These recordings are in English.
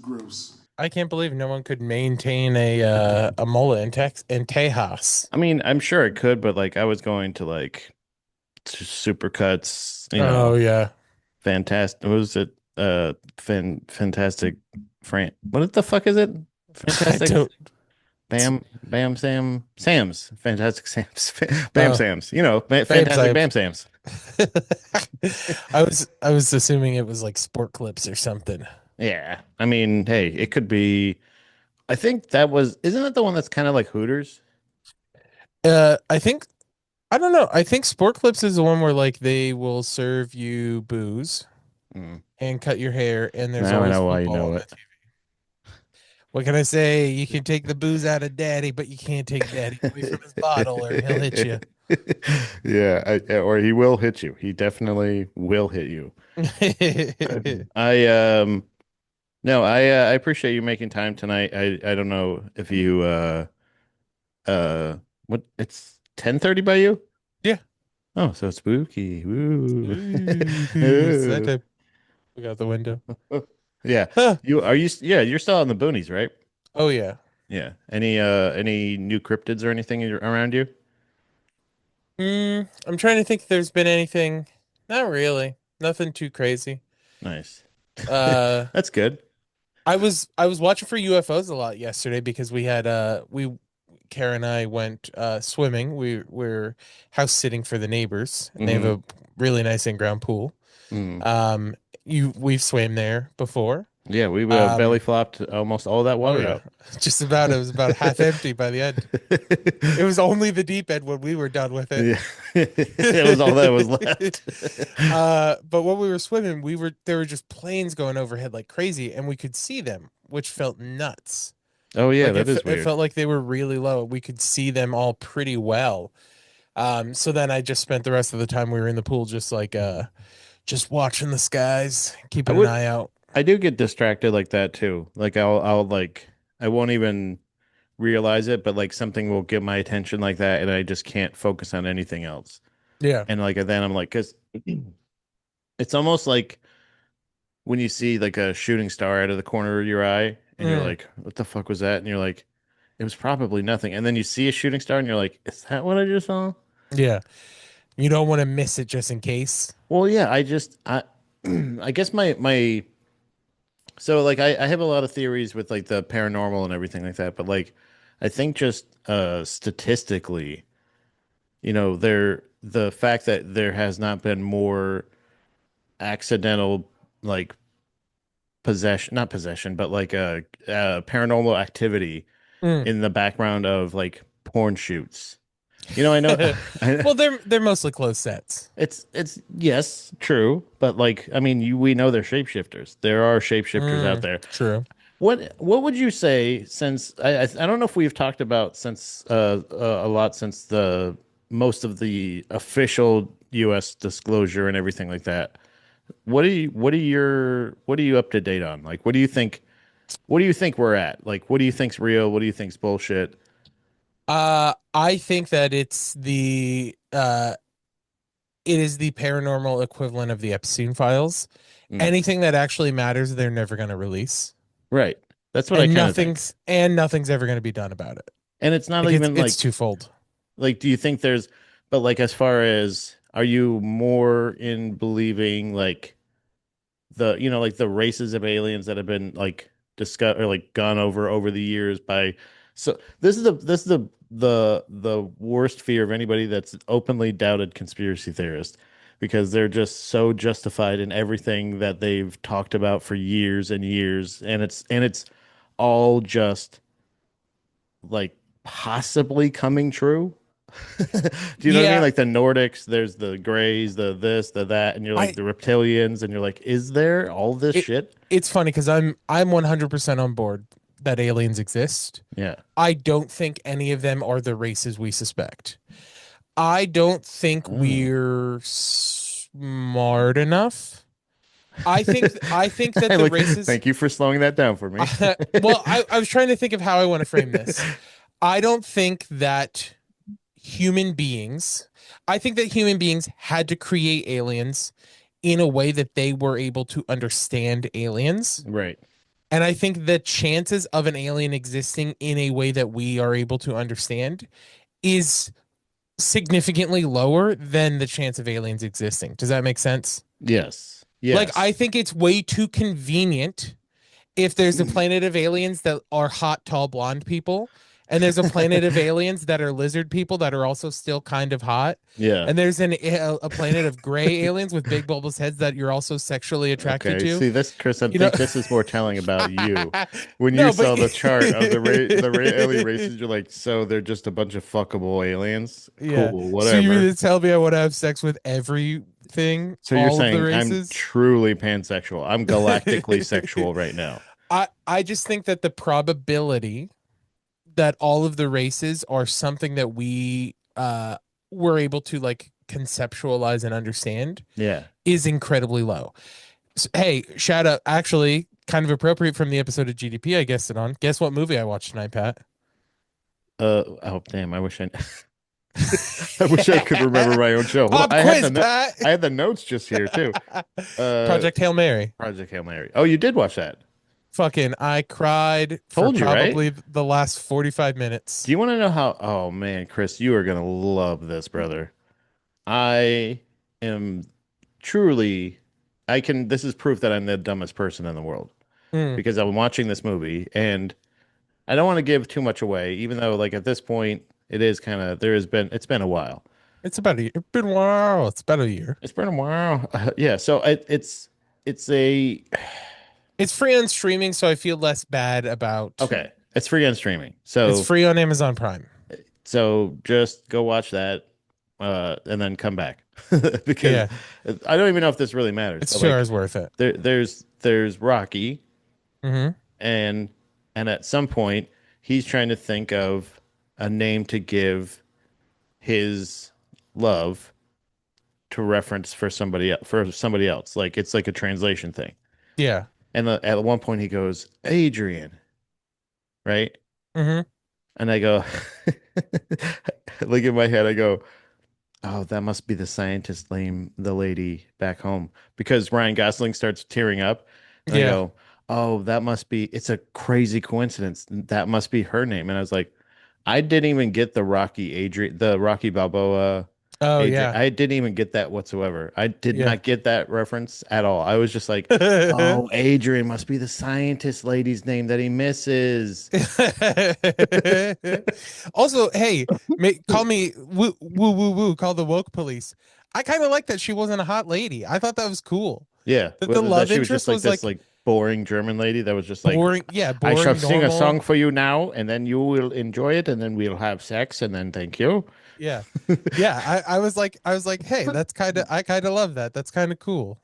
Gross. I can't believe no one could maintain a mullet in Tejas. I mean, I'm sure it could, but like I was going to like supercuts, Oh yeah. fantastic. What was it? Fantastic What the fuck is it? I Fantastic don't. Sam's. Fantastic Sam's. Bam Oh, Sam's. babes, Fantastic Bam Sam's. I was assuming it was like sport clips or something. Yeah. I mean, hey, it could be. I think isn't that the one that's kind of like Hooters? I think I don't know. I think sport clips is the one where like they will serve you booze Mm. and cut your hair, and there's Now I always know why you football know on the it. TV. What can I say? You can take the booze out of daddy, but you can't take daddy away from his bottle or he'll hit you. Yeah, or he will hit you. He definitely will hit you. I No, I appreciate you making time tonight. I don't know if you what it's 10:30 by you? Yeah. Oh, so spooky. Woo. Ooh, it's that Ooh. type. Look out the window. Yeah. Huh. Yeah, you're still on the boonies, right? Oh yeah. Yeah. Any new cryptids or anything around you? I'm trying to think if there's been anything. Not really. Nothing too crazy. Nice. Uh, That's good. I was watching for UFOs a lot yesterday because Kara and I went swimming. We're house sitting for the neighbors, and they have Hmm. a really nice in-ground pool. Hmm. We've swam there before. Yeah, we belly Um, flopped almost all that oh water yeah, out. just about. It was about half empty by the end. It was only the deep end when we were done with it. Yeah. It was all that was left. But when we were swimming, there were just planes going overhead like crazy, and we could see them, which felt nuts. Oh yeah, Like that is it weird. felt like they were really low. We could see them all pretty well. So then I just spent the rest of the time we were in the pool just watching the skies, I keeping an would eye out. I do get distracted like that too. Like I'll like I won't even realize it, but like something will get my attention like that and I just can't focus on anything else. Yeah. And like then I'm like, cause it's almost like when you see like a shooting star out of the corner of your eye and you're Mm, like, what the fuck was that? And you're like, it was probably nothing. And then you see a shooting star and you're like, is that what I just saw? yeah. You don't want to miss it just in case. Well, yeah, I guess my so like I have a lot of theories with like the paranormal and everything like that, but like I think just statistically, the fact that there has not been more accidental like possession, not possession, but like paranormal activity Mm. in the background of like porn shoots. I know I, Well, they're mostly closed sets. it's yes, true, but like I mean, we know they're shapeshifters. There are shapeshifters out there. True. What would you say since I don't know if we've talked about since a lot since the most of the official US disclosure and everything like that. What are you up to date on? Like what do you think we're at? Like what do you think's real? What do you think's bullshit? I think that it is the paranormal equivalent of the Epstein files. Mm, Anything that actually matters, they're never going to release, right. That's what I and kind of think. nothing's ever going to be done about it. And it's not Like even it's twofold. like do you think there's but like as far as are you more in believing like like the races of aliens that have been like discussed or like gone over the years by so this is the worst fear of anybody that's openly doubted conspiracy theorists because they're just so justified in everything that they've talked about for years and years and it's all just like possibly coming true. Do you know what I mean? Yeah, Like the Nordics, there's the Greys, the this, the that, and you're like I the reptilians, and you're like, is there all this it shit? it's funny because I'm 100% on board that aliens exist. Yeah. I don't think any of them are the races we suspect. I don't think Oh. we're smart enough. I think that I the like, races. thank you for slowing that down for me. Well, I was trying to think of how I want to frame this. I don't think that human beings, I think that human beings had to create aliens in a way that they were able to understand aliens. Right. And I think the chances of an alien existing in a way that we are able to understand is significantly lower than the chance of aliens existing. Does that make sense? Yes. Like, I Yes. think it's way too convenient if there's a planet of aliens that are hot, tall, blonde people, and there's a planet of aliens that are lizard people that are also still kind of hot, Yeah. and there's a planet of gray aliens with big bulbous heads that you're also sexually attracted Okay. to. See this, Chris, I You know, think this is more telling about you. When you no, but saw the chart of alien races, you're like, so they're just a bunch of fuckable aliens? yeah. Cool, So you mean whatever. to tell me I want to have sex with everything, So you're all of the saying I'm races? truly pansexual. I'm galactically sexual right now. I just think that the probability that all of the races are something that we were able to like conceptualize and understand Yeah. is incredibly low. So, hey, shout out, actually kind of appropriate from the episode of GDP I guessed it on. Guess what movie I watched tonight, Pat? Oh damn, I wish I could remember my own show. Hold on. Pop quiz, Pat. I had the notes just here too. Uh Project Hail Mary. Project Hail Mary. Oh, you did watch that. Fucking I cried for Told you, right? probably the last 45 minutes. Do you want to know how oh man, Chris, you are gonna love this, brother. I am truly I can this is proof that I'm the dumbest person in the world Mm. because I'm watching this movie and I don't want to give too much away, even though like at this point it is kind of it's been a while. It's about a year. It's been a while. It's about a year. It's been a while. Yeah, so it's a It's free on streaming, so I feel less bad about. okay. It's free on streaming. It's free on Amazon Prime. So just go watch that and then come back because Yeah, I don't even know if this really matters, it's but 2 hours like worth it. there's Rocky Hmm. and at some point he's trying to think of a name to give his love to reference for somebody else. Like it's like a translation thing. Yeah. And at one point he goes, Adrian, right? Hmm. And I go, like in my head, I go, oh, that must be the scientist lame, the lady back home. Because Ryan Gosling starts tearing up. And I Yeah. go, oh, it's a crazy coincidence. That must be her name. And I was like, I didn't even get the Rocky Balboa Oh Adrian. yeah. I didn't even get that whatsoever. I did Yeah. not get that reference at all. I was just like, oh, Adrian must be the scientist lady's name that he misses. Also, hey, call me woo woo woo woo. Call the woke police. I kind of like that she wasn't a hot lady. I thought that was cool. Yeah, That the whether that love she was just interest like was this like like boring German lady that was just like, boring. Yeah, I shall boring, sing a song normal. for you now, and then you will enjoy it, and then we'll have sex, and then thank you. Yeah, yeah. I was like, hey, that's kind of. I kind of love that. That's kind of cool.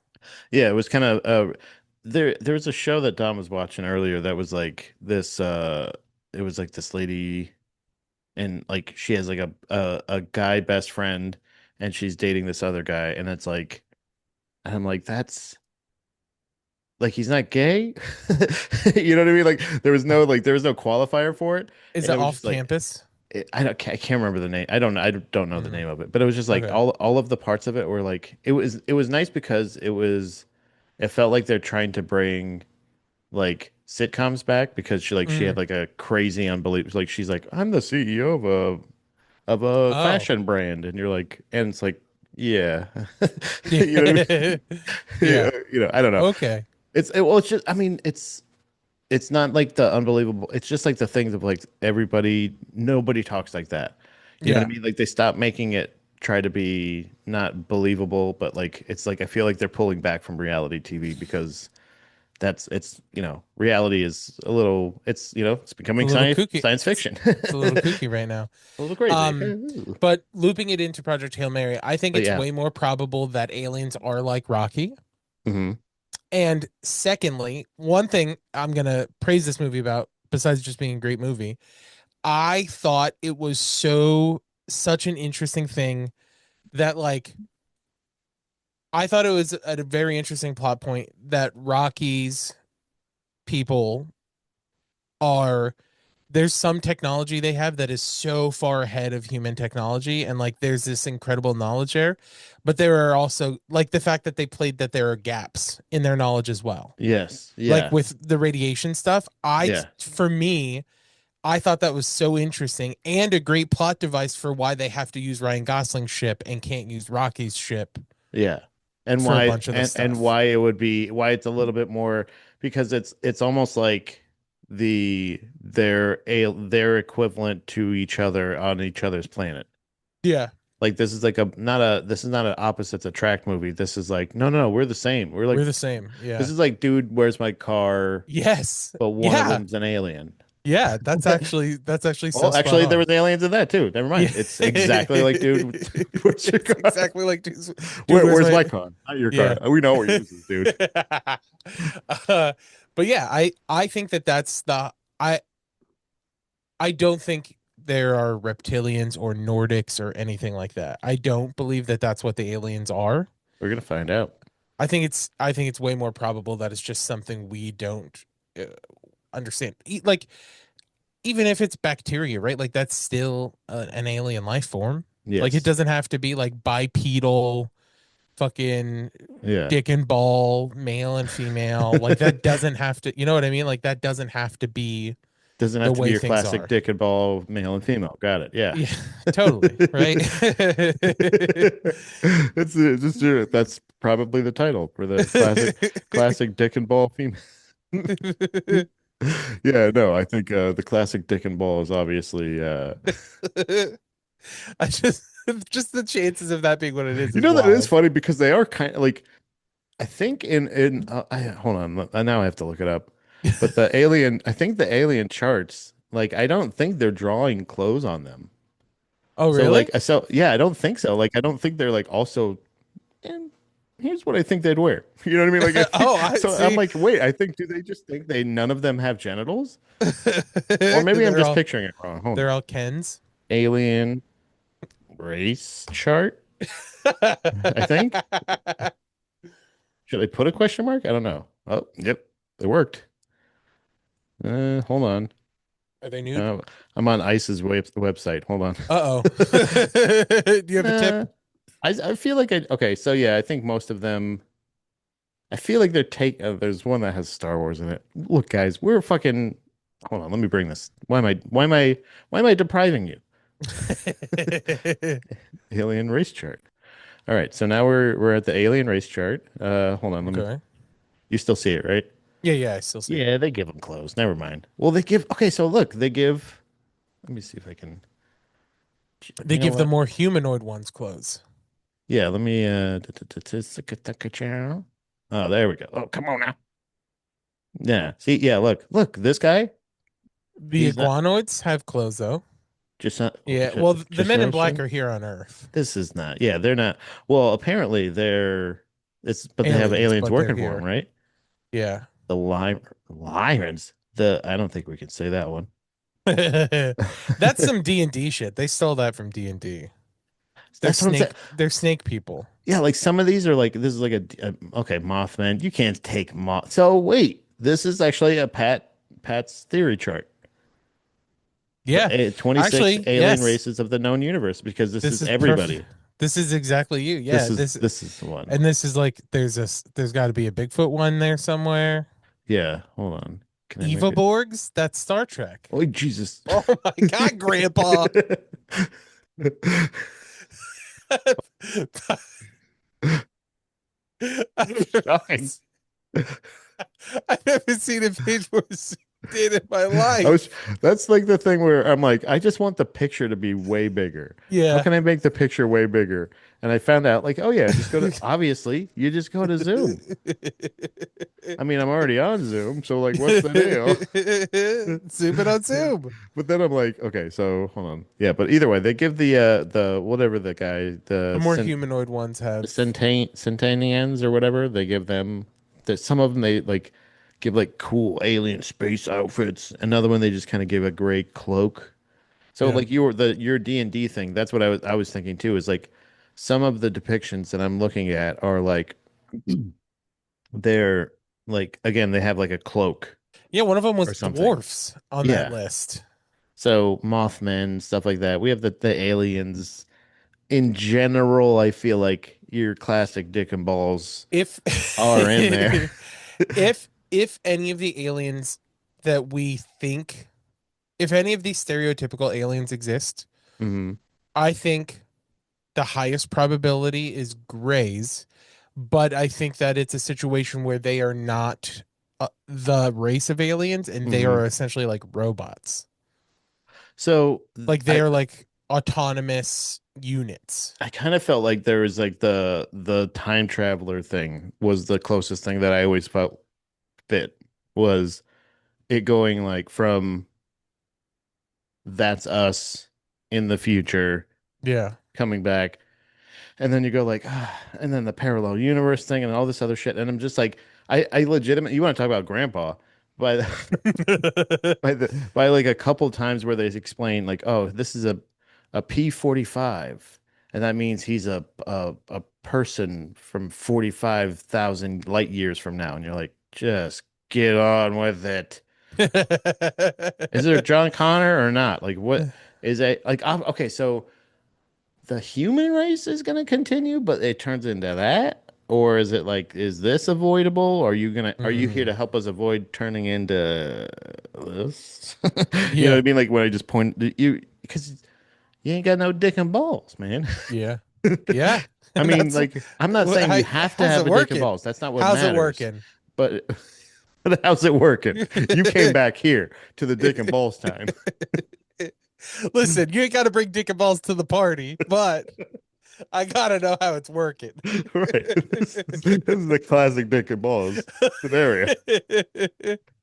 Yeah, it was kind of there was a show that Dom was watching earlier that was like this it was like this lady and like she has like a guy best friend and she's dating this other guy and it's like and I'm like that's like he's not gay. You know what I mean? Like there was no qualifier for it Is and it it was off just like campus? I can't remember the name. I don't know the Mm, name of it, but it was just like okay. all of the parts of it were like it was nice because it felt like they're trying to bring like sitcoms back because she had Mm. like a crazy unbelievable like she's like I'm the CEO of a Oh. fashion brand and you're like and it's like yeah you know what I Yeah. mean Yeah. you know I don't know Okay. well it's just I mean it's not like the unbelievable. It's just like the things of like nobody talks like that. You know what I Yeah. mean? Like they stop making it try to be not believable, but like it's like I feel like they're pulling back from reality TV because reality is a little, it's It's a becoming little kooky. science fiction. It's a little kooky right now. A little crazy. Um, but looping it into Project Hail Mary, I think But it's yeah. way more probable that aliens are like Rocky. Hmm. And secondly, one thing I'm gonna praise this movie about, besides just being a great movie, I thought it was such an interesting thing that like I thought it was a very interesting plot point that Rocky's people are there's some technology they have that is so far ahead of human technology, and like there's this incredible knowledge there, but there are also like the fact that they played that there are gaps in their knowledge as well, Yes. like Yeah. with the radiation stuff. Yeah. For me, I thought that was so interesting and a great plot device for why they have to use Ryan Gosling's ship and can't use Rocky's ship Yeah. And for a why bunch of the and stuff. why it would be why it's a little bit more because it's almost like their equivalent to each other on each other's planet. Yeah, Like this is like a not a this is not an opposites attract movie. This is like no, we're the same. We're like we're the same. this Yeah. is like dude, where's my car? Yes. But one of Yeah. them's an alien. Yeah. That's actually so Well, spot actually, there on. was aliens in that too. Never Yeah. mind. It's exactly like, dude, where's your It's car? exactly like dude, where's Where's my my car? Not your car. yeah. We know where yours is, dude. uh, but yeah, I think that that's the I I don't think there are reptilians or Nordics or anything like that. I don't believe that that's what the aliens are. We're gonna find out. I think it's way more probable that it's just something we don't uh, understand. Like even if it's bacteria, right? Like that's still an alien life form. Like it Yes. doesn't have to be like bipedal, fucking Yeah. dick and ball, male and female. Like that doesn't have to, you know what I mean? Like that doesn't have to be Doesn't the have to be way your things classic are. dick and ball male and female. Got it. Yeah. Yeah, totally, right? That's probably the title for the classic dick and ball female. Yeah, no, I think the classic dick and ball is obviously I just the chances of that being what it you is know that is wild. funny because they are kind of like I think hold on, now I have to look it up. But I think the alien charts, like I don't think they're drawing clothes on them. Oh, So really? like so yeah, I don't think so. Like I don't think they're like also and here's what I think they'd wear. You know what I mean? Like I think Oh, I so I'm see. like, wait, I think do they just think they none of them have genitals? Or maybe I'm they're just all picturing it wrong. Hold they're on. all Kens. Alien race chart, I think. Should I put a question mark? I don't know. Oh, yep, it worked. Hold on. Are they nude? Uh, I'm on ICE's website. Hold on. Uh-oh. Do you have a tip? uh, I feel like okay, so yeah, I think most of them. I feel like they're take. There's one that has Star Wars in it. Look, guys, we're fucking. Hold on, let me bring this. Why am I depriving you? Alien race chart. All right, so now we're at the alien race chart. Hold on, let me. Okay. You still see it, right? Yeah, yeah, I still see it. Yeah, they give them clothes. Never mind. Well, they give. Okay, so look, they give. Let me see if I can. They You know give the what? more humanoid ones clothes. Yeah, let me. Oh, there we go. Oh, come on now. Yeah. See, yeah. Look. This guy. The He's not iguanoids have clothes though. just not. Yeah, well, the Just men in not black showing. are here on Earth. This is not. Yeah, they're not. Well, apparently they're. It's but they have Aliens, aliens but they're working for them, here. right? Yeah. The Lyrans. The I don't think we can say that one. That's some D&D shit. They stole that from D&D. They're That's what I'm saying. snake people. Yeah, like some of these are like this is like okay, Mothman. You can't take Moth. So wait, this is actually a Pat's theory chart. Yeah. 26 Actually, alien yes. races of the known universe because this This is is perfect. everybody. This is exactly you. Yeah, This is the one. and this is like there's got to be a Bigfoot one there somewhere. Yeah, hold on. Can I make Eva it? Borgs, that's Star Trek. Oh Jesus. Oh my God, Grandpa. Shocking. I've never seen a page worse did in my I was life. that's like the thing where I'm like, I just want the picture to be way bigger. How Yeah. can I make the picture way bigger? And I found out like, oh yeah, just go to obviously you just go to Zoom. I mean, I'm already on Zoom, so like what's the deal? Zoom it on Zoom. But then I'm like, okay, so hold on. Yeah, but either way, they give the whatever the guy, The more humanoid ones have. Centanians or whatever, they give them that some of them they like give like cool alien space outfits. Another one they just kind of give a gray cloak. So Yeah. like your D&D thing, that's what I was thinking too, is like some of the depictions that I'm looking at are like they're like again, they have like a cloak Yeah, one of them or was something. dwarfs on that Yeah. list. So Mothman, stuff like that. We have the aliens in general. I feel like your classic dick and balls If are in there. if any of the aliens that we think, if any of these stereotypical aliens exist, Hmm. I think the highest probability is grays, but I think that it's a situation where they are not the race of aliens and they Hmm. are essentially like robots. So Like they are like autonomous units. I kind of felt like there was like the time traveler thing was the closest thing that I always felt fit was it going like from that's us in the future Yeah. coming back, and then you go like and then the parallel universe thing and all this other shit, and I'm just like I legitimate you want to talk about grandpa, but by like a couple times where they explain like, oh, this is a P-45, and that means he's a person from 45,000 light years from now, and you're like, just get on with it. Is there John Connor or not? Like, what is it like? Okay, so the human race is going to continue, but it turns into that? Or is it like, is this avoidable? Are you here to Mm, help us avoid turning into this? You know what yeah. I mean? Like when I just point you, because you ain't got no dick and balls, man. Yeah. Yeah. I mean, That's like, I'm not saying you have to how's it have a dick and working? balls. That's not what How's it matters. working? But, but how's it working? You came back here to the dick and balls time. Listen, you ain't got to bring dick and balls to the party, but I gotta know how it's working. Right. This is the classic dick and balls scenario.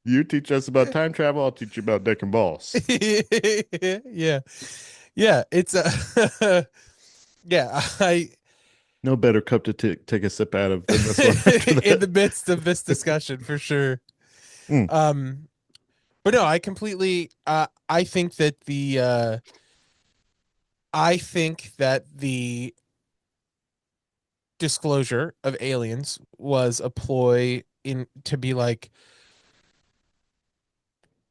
You teach us about time travel, I'll teach you about dick and balls. Yeah. Yeah, it's yeah, I No better cup to take a sip out of than this one after in that. the midst of this discussion for sure. Mm, Um but no, I completely I think that the disclosure of aliens was a ploy in to be like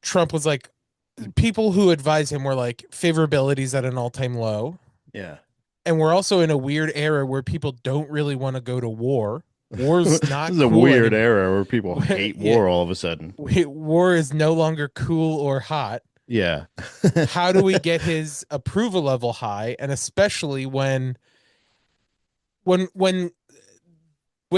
Trump was like people who advise him were like favorabilities at an all-time low. yeah. And we're also in a weird era where people don't really want to go to war. War's This not is a cool weird anymore. era where people hate Yeah, war all of a sudden. war is no longer cool or hot. Yeah. How do we get his approval level high? And especially when with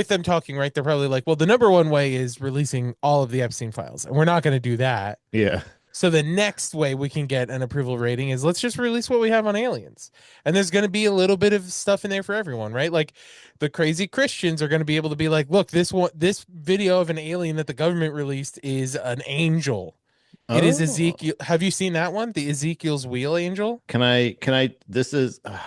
them talking, right? They're probably like, well, the number one way is releasing all of the Epstein files, and we're not going to do that. Yeah. So the next way we can get an approval rating is let's just release what we have on aliens. And there's going to be a little bit of stuff in there for everyone, right? Like the crazy Christians are going to be able to be like, look, this video of an alien that the government released is an angel. It is Oh. Ezekiel. Have you seen that one? The Ezekiel's wheel angel? This is, brother,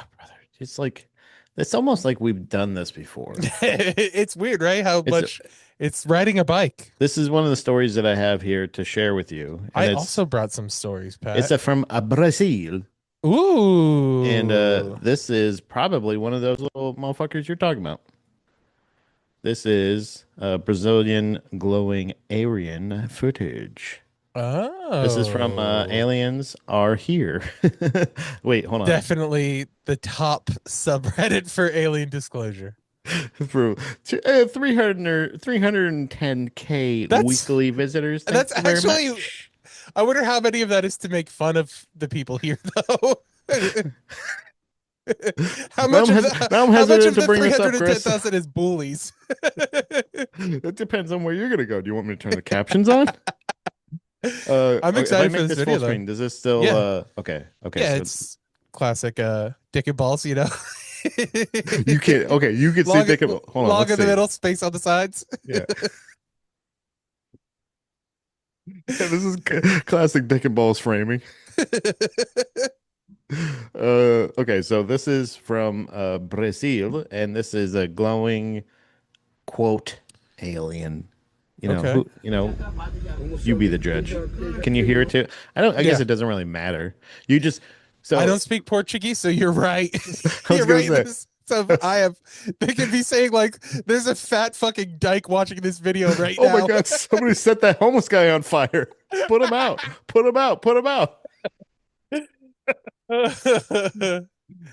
it's like, it's almost like we've done this before. It's weird, right? How It's, much it's riding a bike. this is one of the stories that I have here to share with you. And I also brought some stories, it's Pat. from Brazil. And Ooh. this is probably one of those little motherfuckers you're talking about. This is Brazilian glowing Aryan footage. This is from Oh. Aliens Are Here. Wait, hold on. Definitely the top subreddit for alien disclosure. For 310K That's weekly visitors. that's Thank you very actually much. I wonder how many of that is to make fun of the people here though. Now now I'm how much hesitant of to the bring this up, Chris. 310,000 is bullies? It depends on where you're gonna go. Do you want me to turn the captions on? I'm Okay, if I excited for make this this full video though. screen, does this still Yeah. okay, Yeah, so it's classic dick and balls, you know. you can okay, you can see long Dick. Hold on, long let's in the see. middle, space on the sides. Yeah. Yeah, this is classic Dick and Balls framing. Okay, so this is from Brazil, and this is a glowing quote alien. Okay. You be the judge. Can you hear it too? I guess Yeah. it doesn't really matter. You just I so don't speak Portuguese, so you're right. I was You're gonna right. say, This so I have they could be saying like there's a fat fucking dyke watching this video right oh my now. God, somebody set that homeless guy on fire. Put him out. Put him out. Put him out.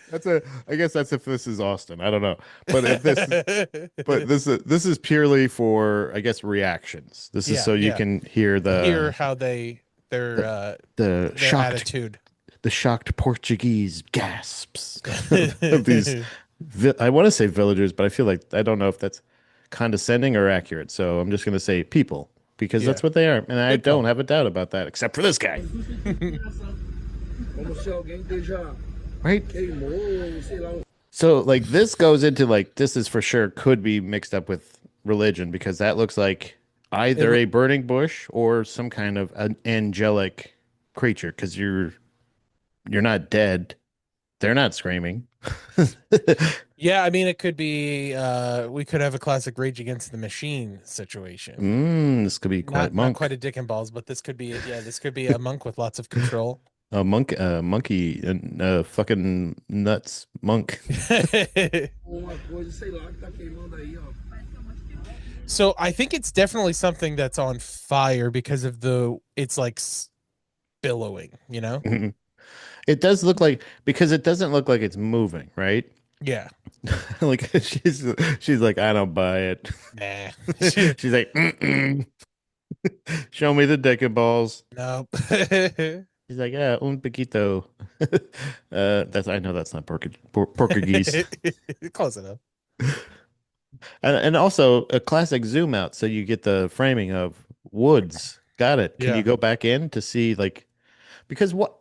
That's a, I guess that's if this is Austin. I don't know. But if this is, but this is purely for, I guess, reactions. This is Yeah, so you yeah. can hear Hear how they the, the their shocked attitude. the shocked Portuguese gasps of these. I want to say villagers, but I feel like I don't know if that's condescending or accurate. So I'm just going to say people because Yeah, that's what they are, and I good don't call. have a doubt about that, except for this guy, Como se alguém esteja right? queimou, sei lá. So like this goes into like this is for sure could be mixed up with religion because that looks like It either a burning bush or some kind of an angelic creature because you're not dead. They're not screaming. Yeah, I mean it could be we could have a classic Rage Against the Machine situation. This could be quite Not quite monk. a dick and balls, but this could be yeah, this could be a monk with lots of control. Monkey, and fucking nuts monk. Uma coisa, sei lá, que tá queimando aí, ó. So I think it's definitely something that's on fire because of the it's like billowing, you know? It does look like because it doesn't look like it's moving, right? Yeah. Like she's like, I don't buy it. Nah. She's like, mm-mm. Show me the deck of balls. Nope. He's like, yeah, un poquito. That's I know that's not Portuguese. Close enough. And also a classic zoom out, so you get the framing of woods. Got it. Can you Yeah. go back in to see like because what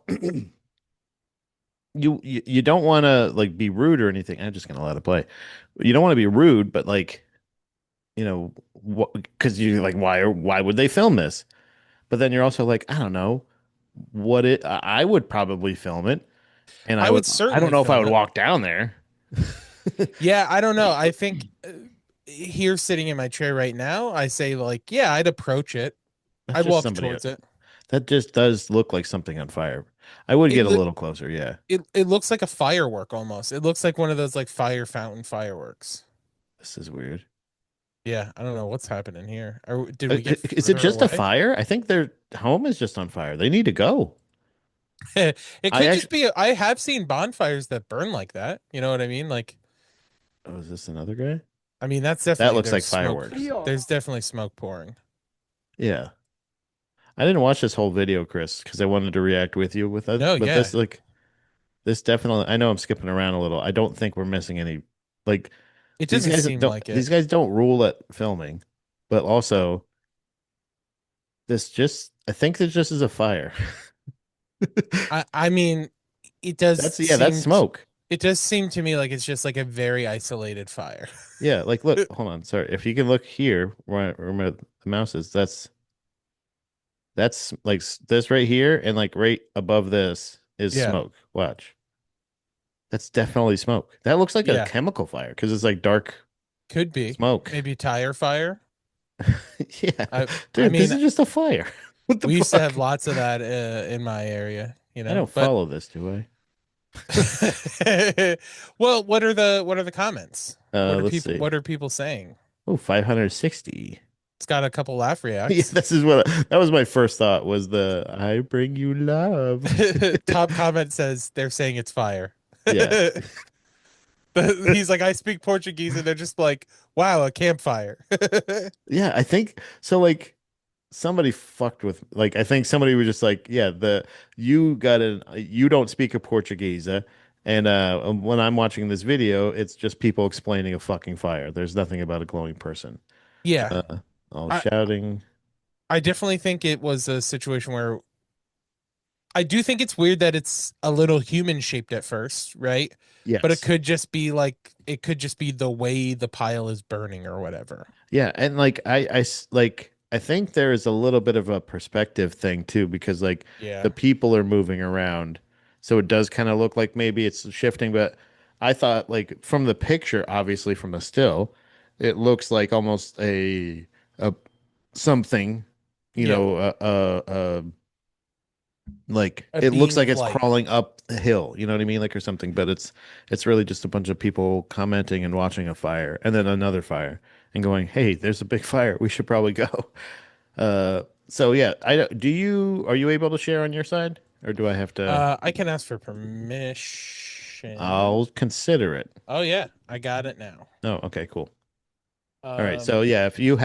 you don't want to like be rude or anything. I'm just gonna let it play. You don't want to be rude, but like what because you like why would they film this? But then you're also like I don't know what it. I would probably film it, and I would I don't certainly know if I film would it. walk down there. Yeah, I don't know. I think here sitting in my chair right now, I say like, yeah, I'd approach it. That's I'd just walk somebody. towards it. That just does look like something on fire. I would It get a lo- little closer. Yeah, it looks like a firework almost. It looks like one of those like fire fountain fireworks. this is weird. Yeah, I don't know what's happening here. Did we get Is it further just a away? fire? I think their home is just on fire. They need to go. It I could just actually. be. I have seen bonfires that burn like that. You know what I mean? Like, Oh, is this another guy? I mean, that's That definitely looks there's like smoke. fireworks. There's definitely smoke pouring. Yeah. I didn't watch this whole video, Chris, because I wanted to react with you with it. No, But yeah, this definitely, I know I'm skipping around a little. I don't think we're missing any. Like it doesn't seem like it. these guys don't rule at filming, but also this just I think this just is a fire. I mean, it does That's seem smoke. it does seem to me like it's just like a very isolated fire. Yeah, like look, hold on, sorry. If you can look here where the mouse is, that's like this right here, and like right above this is Yeah, smoke. Watch. That's definitely smoke. That looks like a yeah, chemical fire because it's like dark could be smoke. maybe tire fire. Yeah. I Dude, this mean, is just a fire. What the we used to have fuck? lots of that in my area, I don't But follow this, do I? well, what are the comments? Let's see. What are people saying? Oh, 560. It's got a couple laugh Yeah, reacts. this is what that was my first thought was the I bring you love. Top comment says they're saying it's fire. Yeah. He's like, I speak Portuguese, and they're just like, wow, a campfire. Yeah, I think so like somebody fucked with like I think somebody was just like, yeah, you don't speak a Portuguese, and when I'm watching this video, it's just people explaining a fucking fire. There's nothing about a glowing person. Yeah, Uh, all I shouting. I definitely think it was a situation where I do think it's weird that it's a little human shaped at first, right? But Yes. it could just be the way the pile is burning or whatever. Yeah, and like like I think there is a little bit of a perspective thing too because like the Yeah. people are moving around. So it does kind of look like maybe it's shifting, but I thought like from the picture, obviously from the still, it looks like almost a something, Yeah. like A it looks being like of it's light. crawling up a hill, you know what I mean? Like or something, but it's really just a bunch of people commenting and watching a fire and then another fire and going, "Hey, there's a big fire. We should probably go." So yeah, I do you are you able to share on your side? or do I have to? I can ask for permission. I'll consider it. Oh yeah, I got it now. Oh, okay, cool. All right. So Um, yeah, if you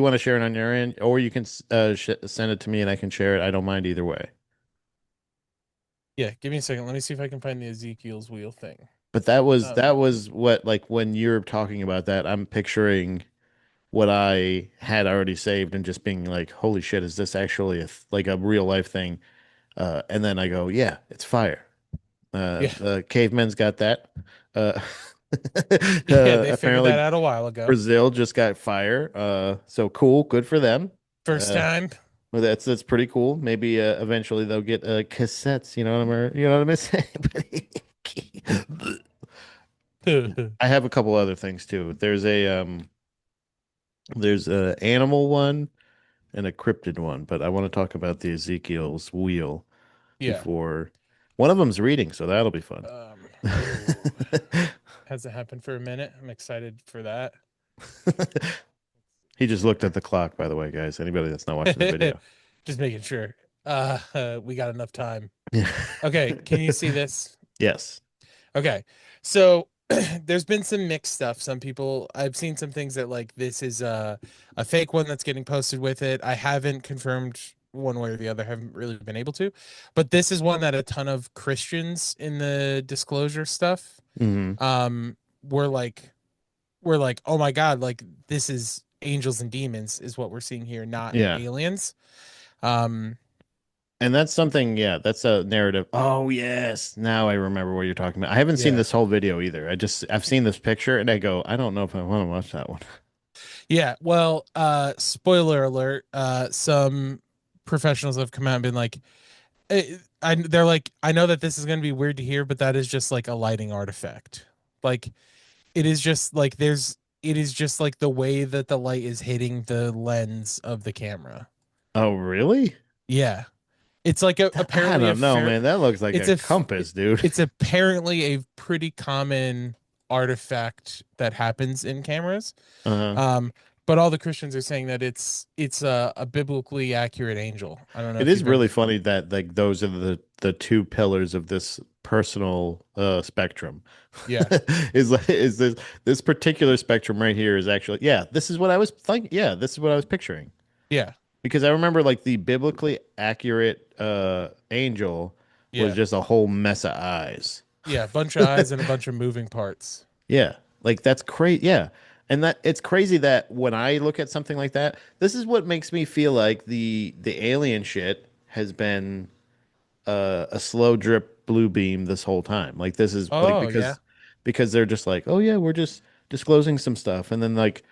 want to share it on your end, or you can sh send it to me and I can share it. I don't mind either way. yeah, give me a second. Let me see if I can find the Ezekiel's wheel thing. But Um, that was what, like, when you're talking about that, I'm picturing what I had already saved and just being like, holy shit, is this actually like a real life thing? And then I go, yeah, it's fire. yeah, The cavemen's got that. Uh, yeah, they figured that apparently out a while ago. Brazil just got fire. So cool, good for them. First Uh, time. well, that's pretty cool. Maybe eventually they'll get cassettes. You know what I'm saying? I have a couple other things too. There's a animal one and a cryptid one, but I want to talk about the Ezekiel's wheel Yeah. before one of them's reading, so that'll be fun. Oh, hasn't happened for a minute. I'm excited for that. He just looked at the clock, by the way, guys. Anybody that's not watching the video. Just making sure. We got enough time. Yeah. Okay, can you see this? Yes. Okay. So there's been some mixed stuff. Some people I've seen some things that like this is a fake one that's getting posted with it. I haven't confirmed one way or the other, haven't really been able to. But this is one that a ton of Christians in the disclosure stuff Hmm. were like "Oh my God, like this is angels and demons is what we're seeing here, not Yeah. aliens." Um And that's something, yeah, that's a narrative. Oh, yes. Now I remember what you're talking about. I haven't seen yeah. this whole video either. I've seen this picture and I go, I don't know if I want to watch that one. Yeah, well, spoiler alert, some professionals have come out and been like, they're like, I know that this is going to be weird to hear, but that is just like a lighting artifact. Like, it is just like it is just like the way that the light is hitting the lens of the camera. Oh, really? Yeah, it's like I apparently a don't know, fair, man. That looks like it's a a, compass, dude. it's apparently a pretty common artifact that happens in cameras. Uh-huh. Um, but all the Christians are saying that it's a biblically accurate angel. I don't know It if is you've ever. really funny that like those are the two pillars of this personal spectrum. Yeah, Is this particular spectrum right here is actually, yeah, this is what I was thinking. Yeah, this is what I was picturing. yeah, Because I remember like the biblically accurate angel was yeah, just a whole mess of eyes. yeah. A bunch of eyes and a bunch of moving parts. Yeah. Like that's crazy. Yeah. And that it's crazy that when I look at something like that, this is what makes me feel like the alien shit has been a slow drip blue beam this whole time. Like this is like Oh yeah. because they're just like, "Oh yeah, we're just disclosing some stuff." And then like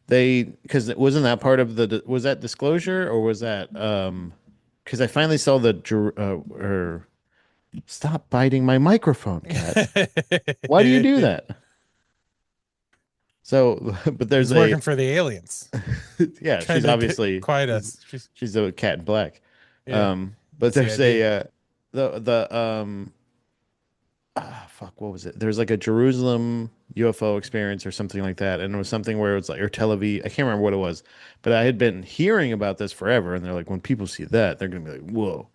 because it wasn't that part of was that disclosure or was that because I finally saw or stop biting my microphone, cat. Why do you do that? So, but there's He's a working for the aliens, yeah, trying she's to obviously quiet us. she's a cat in black. Yeah, But that's the there's idea. the fuck, what was it? There's like a Jerusalem UFO experience or something like that, and it was something where it was like or Tel Aviv. I can't remember what it was, but I had been hearing about this forever, and they're like, when people see that, they're gonna be like, whoa.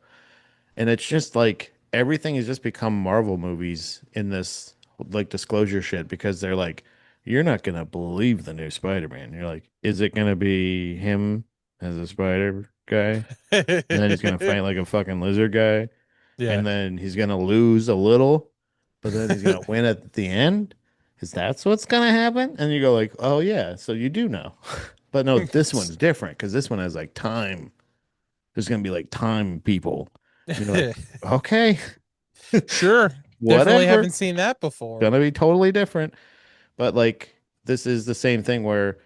And it's just like everything has just become Marvel movies in this like disclosure shit because they're like, you're not gonna believe the new Spider-Man. You're like, is it gonna be him as a spider guy? And then he's gonna fight like a fucking lizard guy, Yeah. and then he's gonna lose a little, but then he's gonna win at the end. Is that's what's gonna happen? And you go like, oh yeah, so you do know. But no, this one's different because this one has like time. There's gonna be like time people. And you're like, okay, Sure. Definitely whatever. haven't seen that before. Gonna be totally different. But like this is the same thing where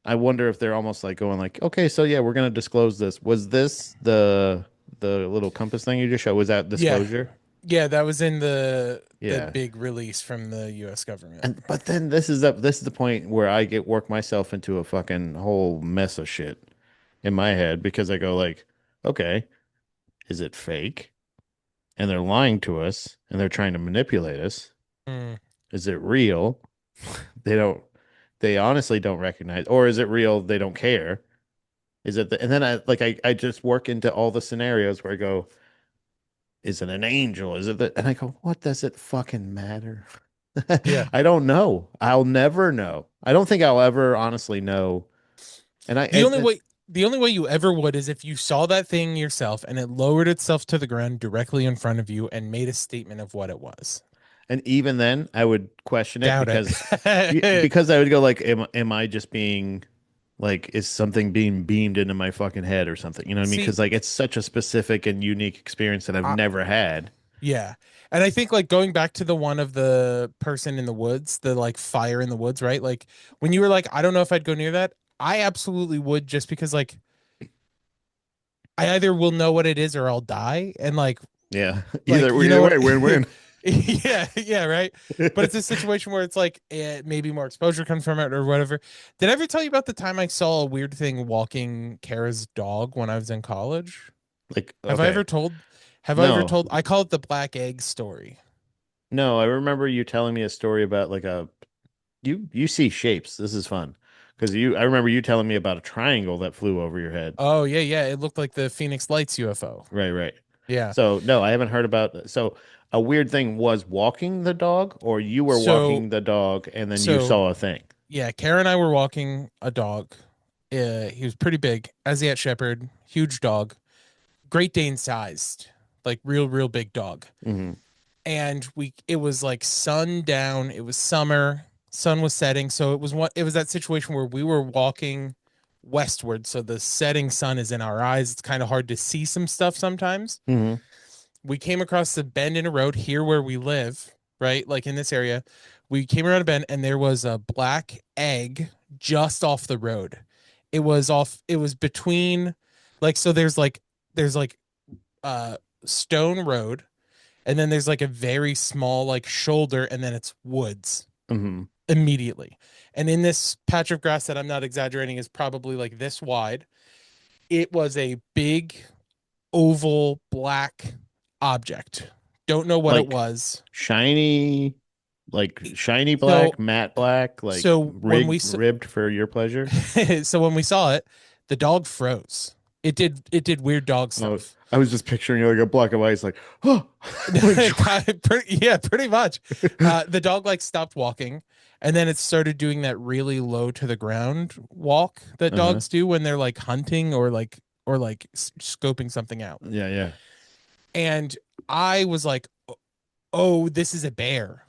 I wonder if they're almost like going like, okay, so yeah, we're gonna disclose this. Was this the little compass thing you just showed? Was that Yeah. disclosure? Yeah, that was in the Yeah. big release from the US government. And but then this is the point where I get work myself into a fucking whole mess of shit in my head because I go like, okay, is it fake? And they're lying to us and they're trying to manipulate us. Hmm. Is it real? They don't, they honestly don't recognize, or is it real? They don't care. Is it and then I just work into all the scenarios where I go, is it an angel? Is it and I go, what does it fucking matter? Yeah. I don't know. I'll never know. I don't think I'll ever honestly know. And The only way the only way you ever would is if you saw that thing yourself and it lowered itself to the ground directly in front of you and made a statement of what it was. and even then I would question it Doubt it. because I would go like, am I just being like, is something being beamed into my fucking head or something? You know what I mean? See, Because like it's such a specific and unique experience that I've I, never had. yeah. And I think like going back to the one of the person in the woods, the like fire in the woods, right? Like when you were like, I don't know if I'd go near that, I absolutely would just because like I either will know what it is or I'll die. And Yeah. like you Either know what way, win-win. yeah, right. But it's a situation where it's like maybe more exposure comes from it or whatever. Did I ever tell you about the time I saw a weird thing walking Kara's dog when I was in college? Like, Have I okay. ever told have I ever No. told I call it the black egg story. No, I remember you telling me a story about like you see shapes. This is fun. Because I remember you telling me about a triangle that flew over your head. Oh yeah, yeah. It looked like the Phoenix Lights UFO. Right, right. Yeah. So no, I haven't heard about. So a weird thing was walking the dog, or you were So walking the dog and then you so saw a thing. yeah, Kara and I were walking a dog. He was pretty big, Asiat Shepherd, huge dog, Great Dane sized, like real big dog. Hmm. And it was like sundown, it was summer, sun was setting, so it was that situation where we were walking westward, so the setting sun is in our eyes. It's kind of hard to see some stuff sometimes. Hmm. We came across the bend in a road here where we live, right? Like in this area. We came around a bend and there was a black egg just off the road. It was between so there's like stone road and then there's like a very small like shoulder and then it's woods Hmm. immediately. And in this patch of grass that I'm not exaggerating is probably like this wide, it was a big oval black object. Don't know what it Like was. shiny, like shiny So black, matte black, like so when we ribbed for your pleasure. so when we saw it, the dog froze. It did weird dog Oh, stuff. I was just picturing like a block of ice, like, oh, like, Yeah, pretty much. The dog like stopped walking, and then it started doing that really low to the ground walk that uh-huh. dogs do when they're like hunting or like scoping something out. Yeah, yeah. And I was like, "Oh, this is a bear."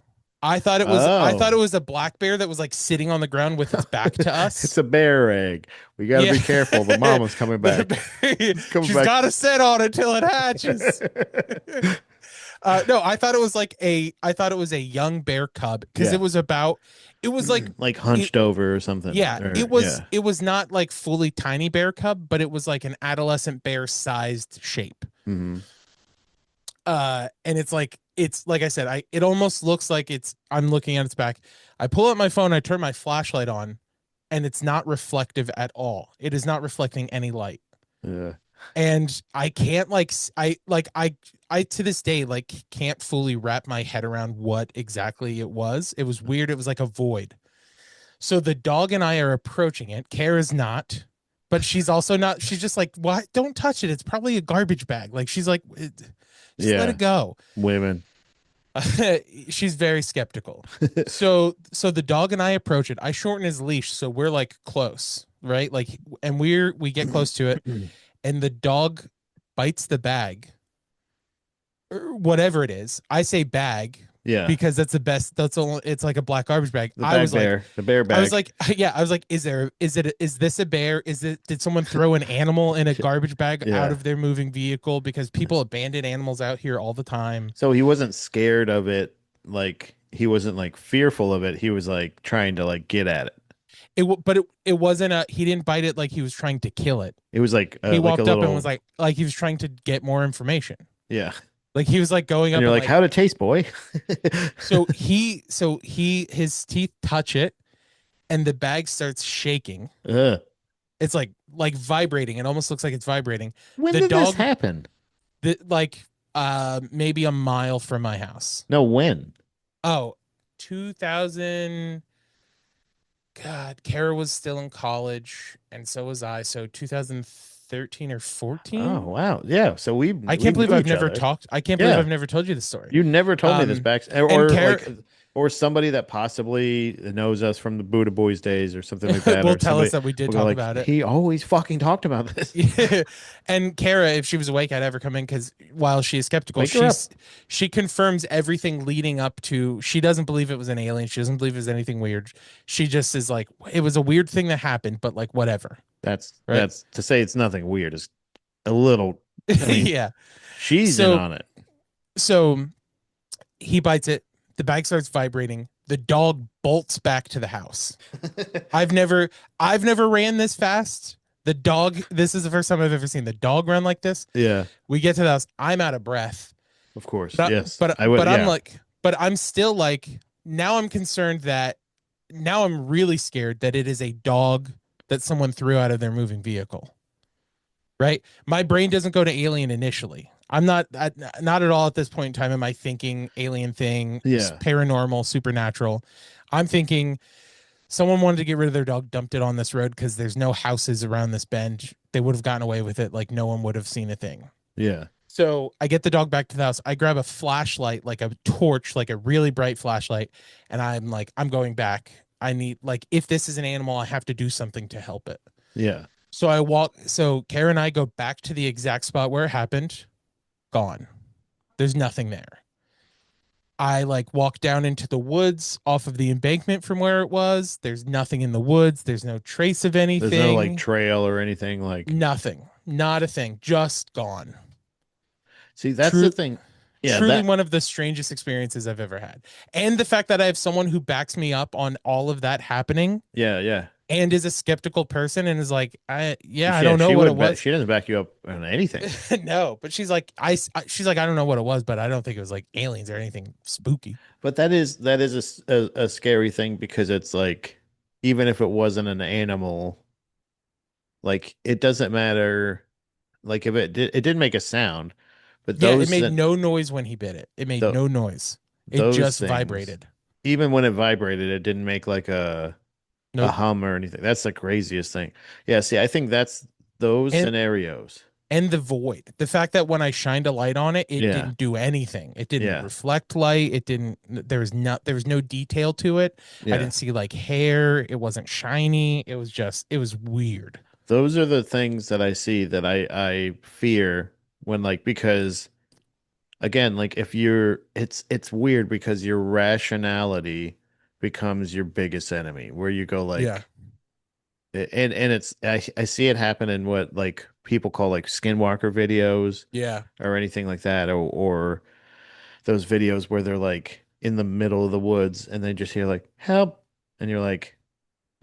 I thought it Oh. was a black bear that was like sitting on the ground with its back to It's us. a bear egg. We got to Yeah. be careful. The mama's coming back. Coming She's back. got to sit on it till it hatches. No, I thought it was a young bear cub because Yeah. it was like Like it hunched over or something. yeah, Or yeah. it was not like fully tiny bear cub, but it was like an adolescent bear sized shape. Hmm. And it's like I said, it almost looks like I'm looking at its back. I pull out my phone, I turn my flashlight on, and it's not reflective at all. It is not reflecting any light. Yeah. And I can't I to this day like can't fully wrap my head around what exactly it was. It was weird. It was like a void. So the dog and I are approaching it. Kara's not, but she's also not. She's just like, "What? Don't touch it. It's probably a garbage bag." Like she's like, "Just let it Yeah. go." Women. She's very skeptical. So the dog and I approach it. I shorten his leash so we're like close, right? Like and we get close to it and the dog bites the bag or whatever it is. I say bag Yeah. because that's the best. That's all. It's like a black garbage bag. The bag bear. The bear I was bag. like, yeah, I was like, is this a bear? Did someone throw an animal in a garbage bag out Yeah. of their moving vehicle? Because people abandon animals out here all the time. So he wasn't scared of it. Like he wasn't like fearful of it. He was like trying to like get at it. But it wasn't he didn't bite it like he was trying to kill it. It was He like a walked up and was little, like he was trying to get more information. yeah. Like he was like going And up you're and like, like how'd it taste, boy? his teeth touch it and the bag starts shaking. Ugh. It's like vibrating. It almost looks like it's vibrating. When The did this dog happen? like maybe a mile from my house. No, when? Oh, 2000 God, Kara was still in college and so was I. So 2013 13 or Oh 14. wow, yeah. So I we can't believe knew I've each never other. talked. I can't believe Yeah, I've never told you the story. you never told me this Um, back, and or Kara like, or somebody that possibly knows us from the Buddha Boys days or something like that, will or tell us somebody that we did will go talk like, about it. he always fucking talked about this. Yeah. And Kara, if she was awake, I'd ever come in because while she is skeptical, Wake her up. she confirms everything leading up to. She doesn't believe it was an alien. She doesn't believe it was anything weird. She just is like, it was a weird thing that happened, but like whatever, right? That's to say it's nothing weird is a little. I mean, Yeah. she's in So on it. so he bites it. The bag starts vibrating. The dog bolts back to the house. I've never I've never ran this fast. The dog, this is the first time I've ever seen the dog run like this. Yeah, We get to the house. I'm out of breath. of course. But Yes, but I would. but I'm Yeah, like, but I'm still like, now I'm concerned that now I'm really scared that it is a dog that someone threw out of their moving vehicle. Right? My brain doesn't go to alien initially. Not at all at this point in time am I thinking alien thing, yeah, paranormal, supernatural. I'm thinking someone wanted to get rid of their dog, dumped it on this road because there's no houses around this bend. They would have gotten away with it, like no one would have seen a thing. yeah. So I get the dog back to the house. I grab a flashlight, like a torch, like a really bright flashlight, and I'm like, I'm going back. I need, like, if this is an animal, I have to do something to help it. Yeah. So I walk. So Kara and I go back to the exact spot where it happened. Gone. There's nothing there. I like walk down into the woods off of the embankment from where it was. There's nothing in the woods. There's no trace of There's no like anything. trail or anything like. Nothing. Not a thing. Just gone. See, that's the True. thing. Yeah, Truly that. one of the strangest experiences I've ever had. And the fact that I have someone who backs me up on all of that happening Yeah, yeah. and is a skeptical person and is like, I Yeah, don't know she what it would bet was. she doesn't back you up on anything. No, but she's like, she's like, I don't know what it was, but I don't think it was like aliens or anything spooky. But that is a scary thing because it's like even if it wasn't an animal, like it doesn't matter. Like if it did make a sound, but Yeah, it made no noise when he bit it. It made the no noise. It those just things, vibrated. even when it vibrated, it didn't make like a Nope. hum or anything. That's the craziest thing. Yeah, see, I think that's those And scenarios. the void. The fact that when I shined a light on it, it Yeah, didn't do anything. It didn't yeah, reflect light. It didn't, there was no detail to it. I yeah. didn't see like hair. It wasn't shiny. It was just, it was weird. Those are the things that I see that I fear when like because again, like if you're it's weird because your rationality becomes your biggest enemy where you go Yeah. like and it's I see it happen in what like people call like skinwalker videos Yeah. or anything like that or those videos where they're like in the middle of the woods and they just hear like help and you're like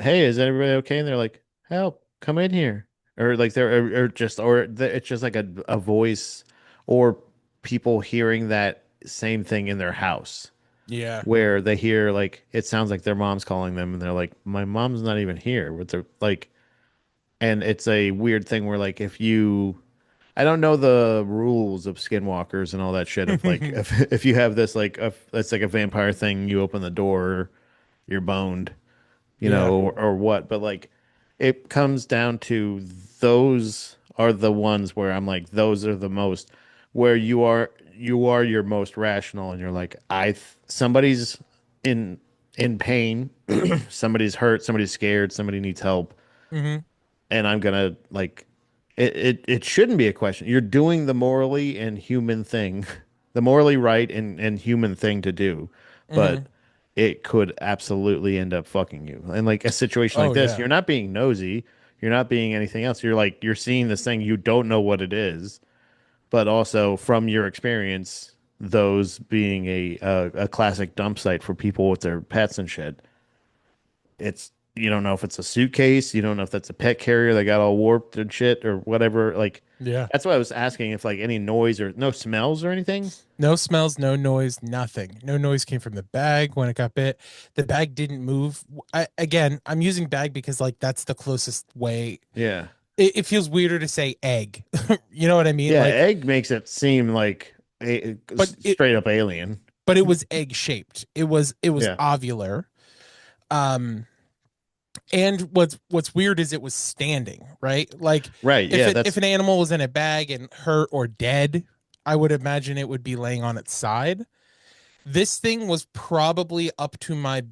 hey, is everybody okay? And they're like, help, come in here. Or like or just, it's just like a voice or people hearing that same thing in their house Yeah. where they hear like, it sounds like their mom's calling them and they're like, my mom's not even here. But they're like, and it's a weird thing where like, I don't know the rules of skinwalkers and all that shit of like, if you have this, like, it's like a vampire thing, you open the door, you're boned Yeah. or what, but like it comes down to those are the ones where I'm like, those are the most where you are your most rational and you're like, somebody's in in pain, somebody's hurt, somebody's scared, somebody needs help, Hmm. and I'm gonna like it shouldn't be a question. You're doing the morally and human thing, the morally right and human thing to do, but Hmm. it could absolutely end up fucking you. And like a situation like Oh this, yeah. you're not being nosy, you're not being anything else. You're like you're seeing this thing, you don't know what it is, but also from your experience, those being a classic dump site for people with their pets and shit. It's you don't know if it's a suitcase, you don't know if that's a pet carrier that got all warped and shit or whatever. Like Yeah. that's why I was asking if like any noise or no smells or anything. No smells, no noise, nothing. No noise came from the bag when it got bit. The bag didn't move. Again, I'm using bag because like that's the closest way. Yeah. It feels weirder to say egg. You know what I mean? Yeah, Like, egg makes it seem like but it straight up alien. but it was egg shaped. It was Yeah. ovular. Um, And what's weird is it was standing, right? Like Right. if Yeah, it if that's an animal was in a bag and hurt or dead, I would imagine it would be laying on its side. This thing was probably up to my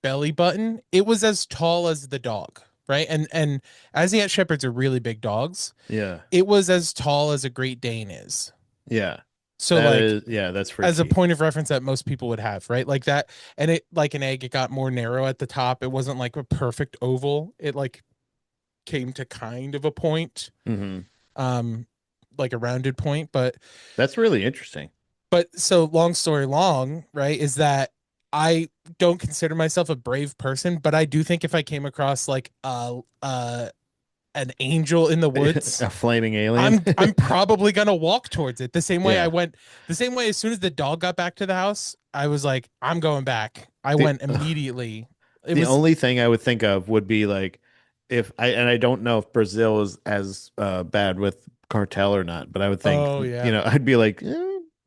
belly button. It was as tall as the dog, right? And Asiat shepherds are really big dogs. yeah. It was as tall as a Great Dane is. Yeah. So That like is yeah, that's as a freaky. point of reference that most people would have, right? Like that, and it like an egg, it got more narrow at the top. It wasn't like a perfect oval. It like came to kind of a point, Hmm. um, like a rounded point. That's really interesting. But so long story long, right, is that I don't consider myself a brave person, but I do think if I came across like an angel in the woods, A flaming alien. I'm probably gonna walk towards it. Yeah. The same way as soon as the dog got back to the house, I was like, I'm going back. I The went immediately. It the was only thing I would think of would be like if I and I don't know if Brazil is as bad with cartel or not, but I would think, oh yeah. I'd be like,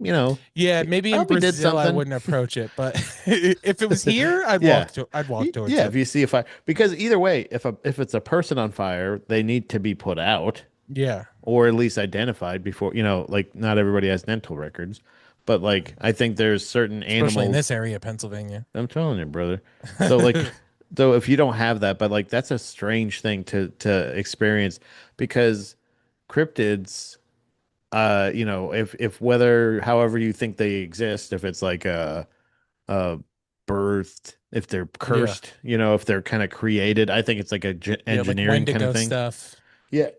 Yeah, he maybe in probably did Brazil I something. wouldn't approach it, but if it was here, Yeah. I'd walk towards Yeah, it. if you see a fire, because either way, if it's a person on fire, they need to be put out Yeah, or at least identified before, like not everybody has dental records, but like I think there's certain especially in animals. this area, Pennsylvania. I'm telling you, brother. So like, so if you don't have that, but like that's a strange thing to experience because cryptids, if whether however you think they exist, if it's like a birthed, if they're Yeah. cursed, if they're kind of created, I think it's like a Yeah, like engineering kind of Wendigo thing. stuff. Yeah,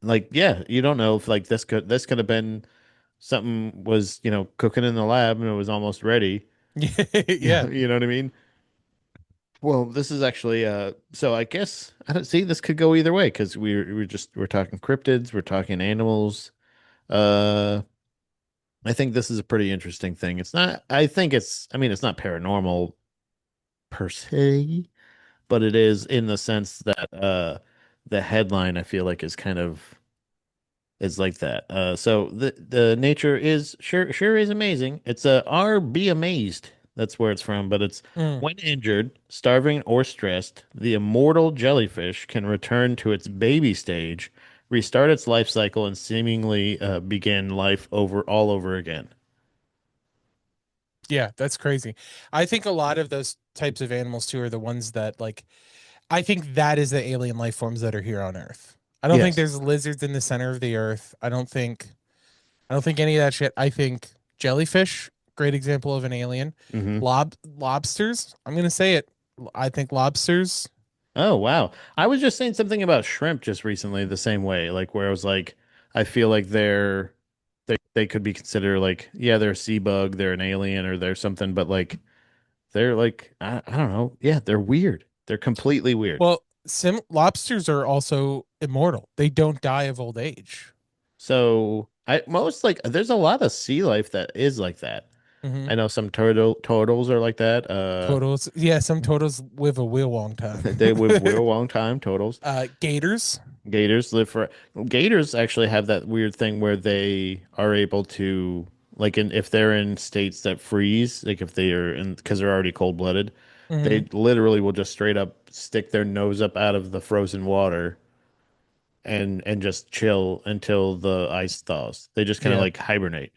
like yeah, you don't know if like this could have been something was cooking in the lab and it was almost ready. Yeah. You know what I mean? Well, this is actually so I guess I don't see this could go either way because we're talking cryptids, we're talking animals. Uh I think this is a pretty interesting thing. It's not I mean it's not paranormal per se, but it is in the sense that the headline I feel like is kind of is like that. So the nature is sure is amazing. It's a R be amazed. That's where it's from, but it's Mm. when injured, starving, or stressed, the immortal jellyfish can return to its baby stage, restart its life cycle, and seemingly begin life over all over again. Yeah, that's crazy. I think a lot of those types of animals too are the ones that like I think that is the alien life forms that are here on Earth. I don't think Yes. there's lizards in the center of the Earth. I don't think any of that shit. I think jellyfish, great example of an alien. Hmm. Lobsters, I'm gonna say it. I think lobsters. Oh, wow. I was just saying something about shrimp just recently the same way, like where I was like, I feel like they could be considered like, yeah, they're a sea bug, they're an alien, or they're something, but like they're like I don't know. Yeah, they're weird. They're completely weird. Well, sim lobsters are also immortal. They don't die of old age. So I most like there's a lot of sea life that is like that. Hmm. I know some turtles are like that. Totals, yeah, some totals live a real long time. They live a long time, totals. Gators. Gators live for gators actually have that weird thing where they are able to like if they're in states that freeze, like if they are in because they're already cold-blooded, they Hmm. literally will just straight up stick their nose up out of the frozen water and just chill until the ice thaws. They just kind of Yeah. like hibernate.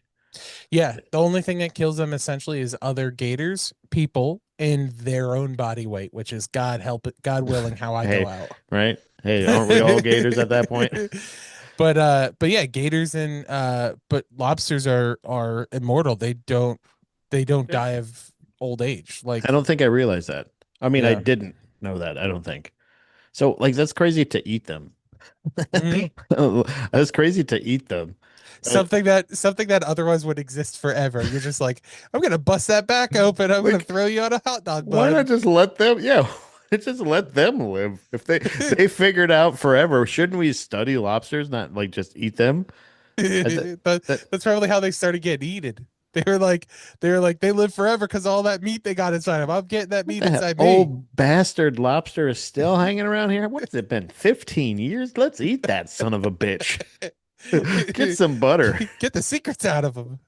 Yeah. The only thing that kills them essentially is other gators, people, and their own body weight, which is God help it, God willing, how I go Hey, out. right? Hey, aren't we all gators at that point? But yeah, gators and but lobsters are immortal. They don't Yeah. die of old age. I Like, don't think I realized that. I mean, I yeah. didn't know that. I don't think. So, like, that's crazy to eat them. Mhm. That's crazy to eat them. Uh, Something that otherwise would exist forever. You're just like, I'm gonna bust that back open. I'm gonna like, throw you on a hot dog why not bun. just let them? Yeah, just let them live. If they figured out forever, shouldn't we study lobsters, not like just eat them? That That's probably how they started getting eaten. They were like, they live forever because all that meat they got inside them. I'm getting that what meat the hell? inside me. Old bastard lobster is still hanging around here. What's it been? 15 years? Let's eat that son of a bitch. Get some butter. Get the secrets out of them.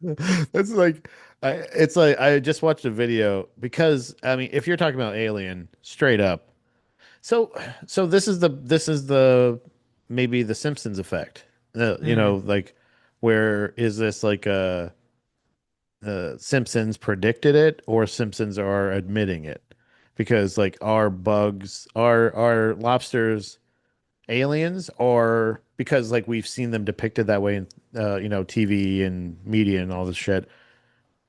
That's like, it's like I just watched a video because I mean, if you're talking about Alien, straight up, So so this is the maybe the Simpsons effect. You Hmm. know, like where is this like Simpsons predicted it or Simpsons are admitting it? Because like are bugs are lobsters aliens or because like we've seen them depicted that way in you know TV and media and all this shit,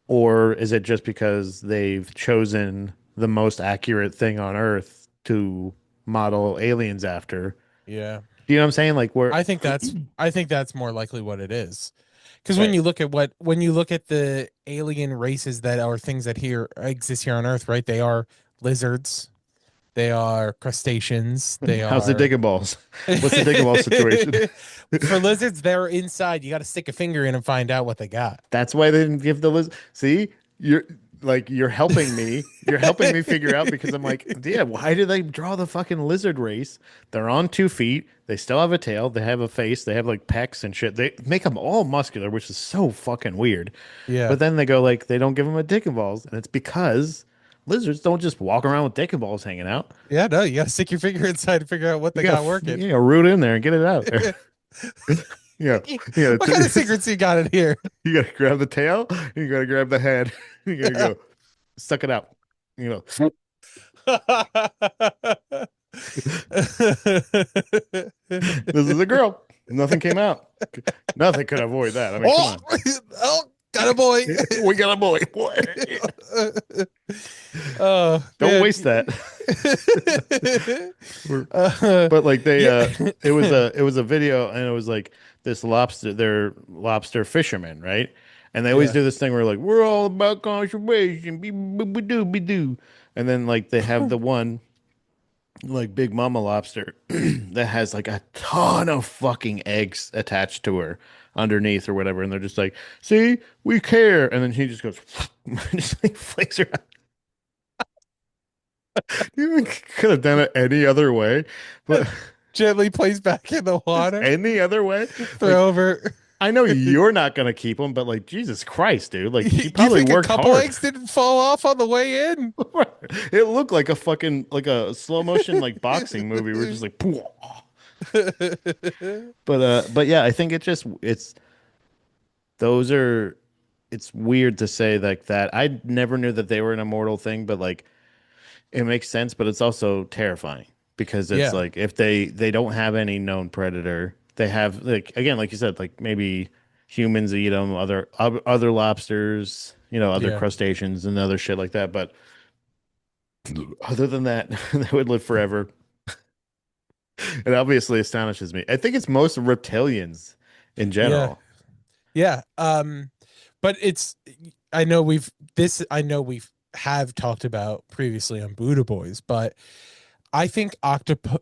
or is it just because they've chosen the most accurate thing on Earth to model aliens after? Yeah. Do you know what I'm saying? Like we're I think that's more likely what it is. Because when right. you look at when you look at the alien races that are things that here exist here on Earth, right? They are lizards, they are crustaceans, they How's the are digging balls? What's the digging ball situation? for lizards, they're inside. You got to stick a finger in and find out what they got. That's why they didn't give the list. See, you're like you're helping me. You're helping me figure out because I'm like, yeah, why did they draw the fucking lizard race? They're on 2 feet. They still have a tail. They have a face. They have like pecs and shit. They make them all muscular, which is so fucking weird. Yeah. But then they go like they don't give them a dick and balls, and it's because lizards don't just walk around with dick and balls hanging out. Yeah, no, you got to stick your finger inside to figure out what they got working. You know root in there and get it out there. Yeah, yeah. What kind of secrets you got in here? You gotta grab the tail. You gotta grab the head. You gotta go suck it out. You know, this is a girl. Nothing came out. Nothing could avoid that. I mean, come Oh, on. oh, got a boy. We got a boy. Oh Don't man. waste that. Uh, But like they yeah. it was a video and it was like this lobster they're lobster fishermen, right? And they always Yeah. do this thing where like we're all about conservation, be do. And then like they have the one like big mama lobster that has like a ton of fucking eggs attached to her underneath or whatever, and they're just like, "See, we care." And then he just goes, just like flings her out. You could have done it any other way, but Gently plays back in the water. any other way, like Throw over. I know you're not gonna keep them, but like Jesus Christ, dude, like she You probably think a worked couple hard. eggs didn't fall off on the way in? It looked like a fucking like a slow motion like boxing movie. We're just like, but yeah, I think it's those are it's weird to say like that. I never knew that they were an immortal thing, but like it makes sense, but it's also terrifying because it's Yeah. like if they don't have any known predator, they have like again, like you said, like maybe humans eat them, other lobsters, you know, other Yeah. crustaceans and other shit like that. But other than that, they would live forever. It obviously astonishes me. I think it's most reptilians in Yeah. general. Yeah. But it's I know we've have talked about previously on Buddha Boys, but I think octopuses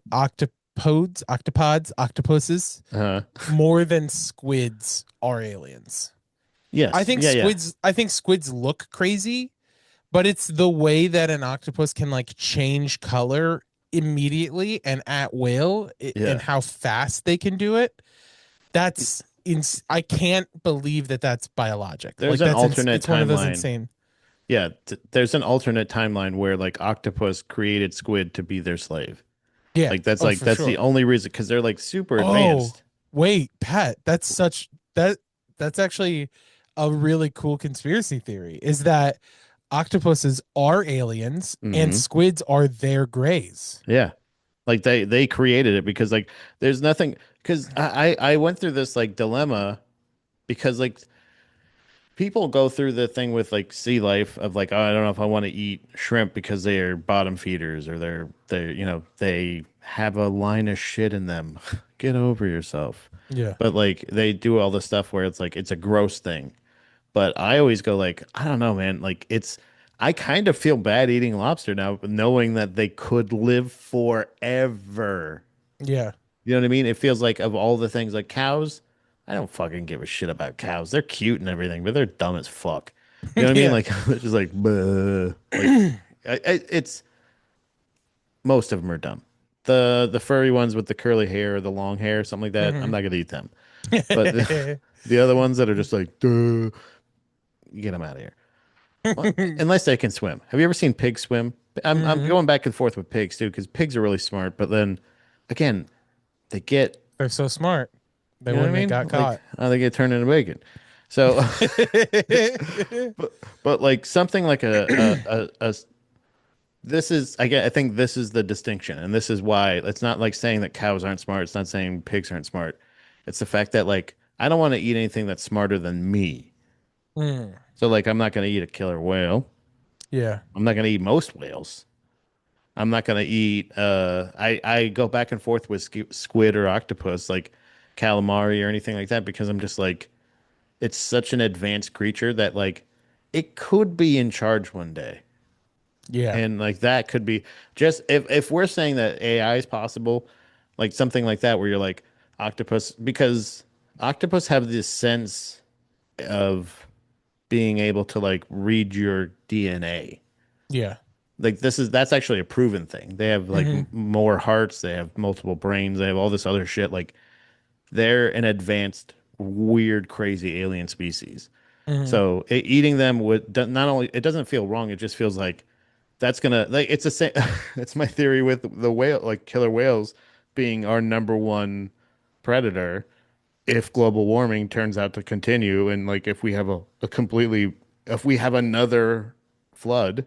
Uh, more than squids are aliens. I yes, think yeah, yeah, squids look crazy, but it's the way that an octopus can like change color immediately and at will and yeah. how fast they can do it. I can't believe that that's biologic. There's Like an alternate it's one of those timeline. insane. Yeah, there's an alternate timeline where like octopus created squid to be their slave. Yeah. Oh, Like for that's the sure. only reason because they're like super Oh, advanced. wait, Pat, that's actually a really cool conspiracy theory is that octopuses are aliens and Hmm. squids are their grays. Yeah. Like they created it because like there's nothing because I went through this like dilemma because like people go through the thing with like sea life of like, oh, I don't know if I want to eat shrimp because they are bottom feeders or they're you know they have a line of shit in them. Get over yourself. Yeah. But like they do all this stuff where it's like it's a gross thing. But I always go like, I don't know, man. Like it's I kind of feel bad eating lobster now, knowing that they could live forever. Yeah. You know what I mean? It feels like of all the things like cows, I don't fucking give a shit about cows. They're cute and everything, but they're dumb as fuck. You know what I mean? Yeah. Like it's just like, bleh. Like it's most of them are dumb. The furry ones with the curly hair or the long hair, something like that. I'm Mhm. not gonna eat them. But the other ones that are just like, duh, get them out of here. Well, unless they can swim. Have you ever seen pigs swim? I'm Hmm. going back and forth with pigs too because pigs are really smart, but then again, they get, They're so smart. They you know what I wouldn't have mean? got Like caught. they get turned into bacon. So, but like something like this is I think this is the distinction, and this is why it's not like saying that cows aren't smart. It's not saying pigs aren't smart. It's the fact that like I don't want to eat anything that's smarter than me. Mm, So like I'm not going to eat a killer whale. yeah. I'm not going to eat most whales. I'm not going to eat I go back and forth with squid or octopus like calamari or anything like that because I'm just like it's such an advanced creature that like it could be in charge one day. Yeah. And like that could be just if we're saying that AI is possible, like something like that where you're like octopus because octopus have this sense of being able to like read your DNA. Yeah. Like that's actually a proven thing. They have like Hmm. more hearts, they have multiple brains, they have all this other shit. Like they're an advanced, weird, crazy alien species. Hmm. So eating them would not only it doesn't feel wrong, it just feels like that's gonna like it's the same. It's my theory with the whale, like killer whales being our number one predator. If global warming turns out to continue, and like if we have a completely, if we have another flood,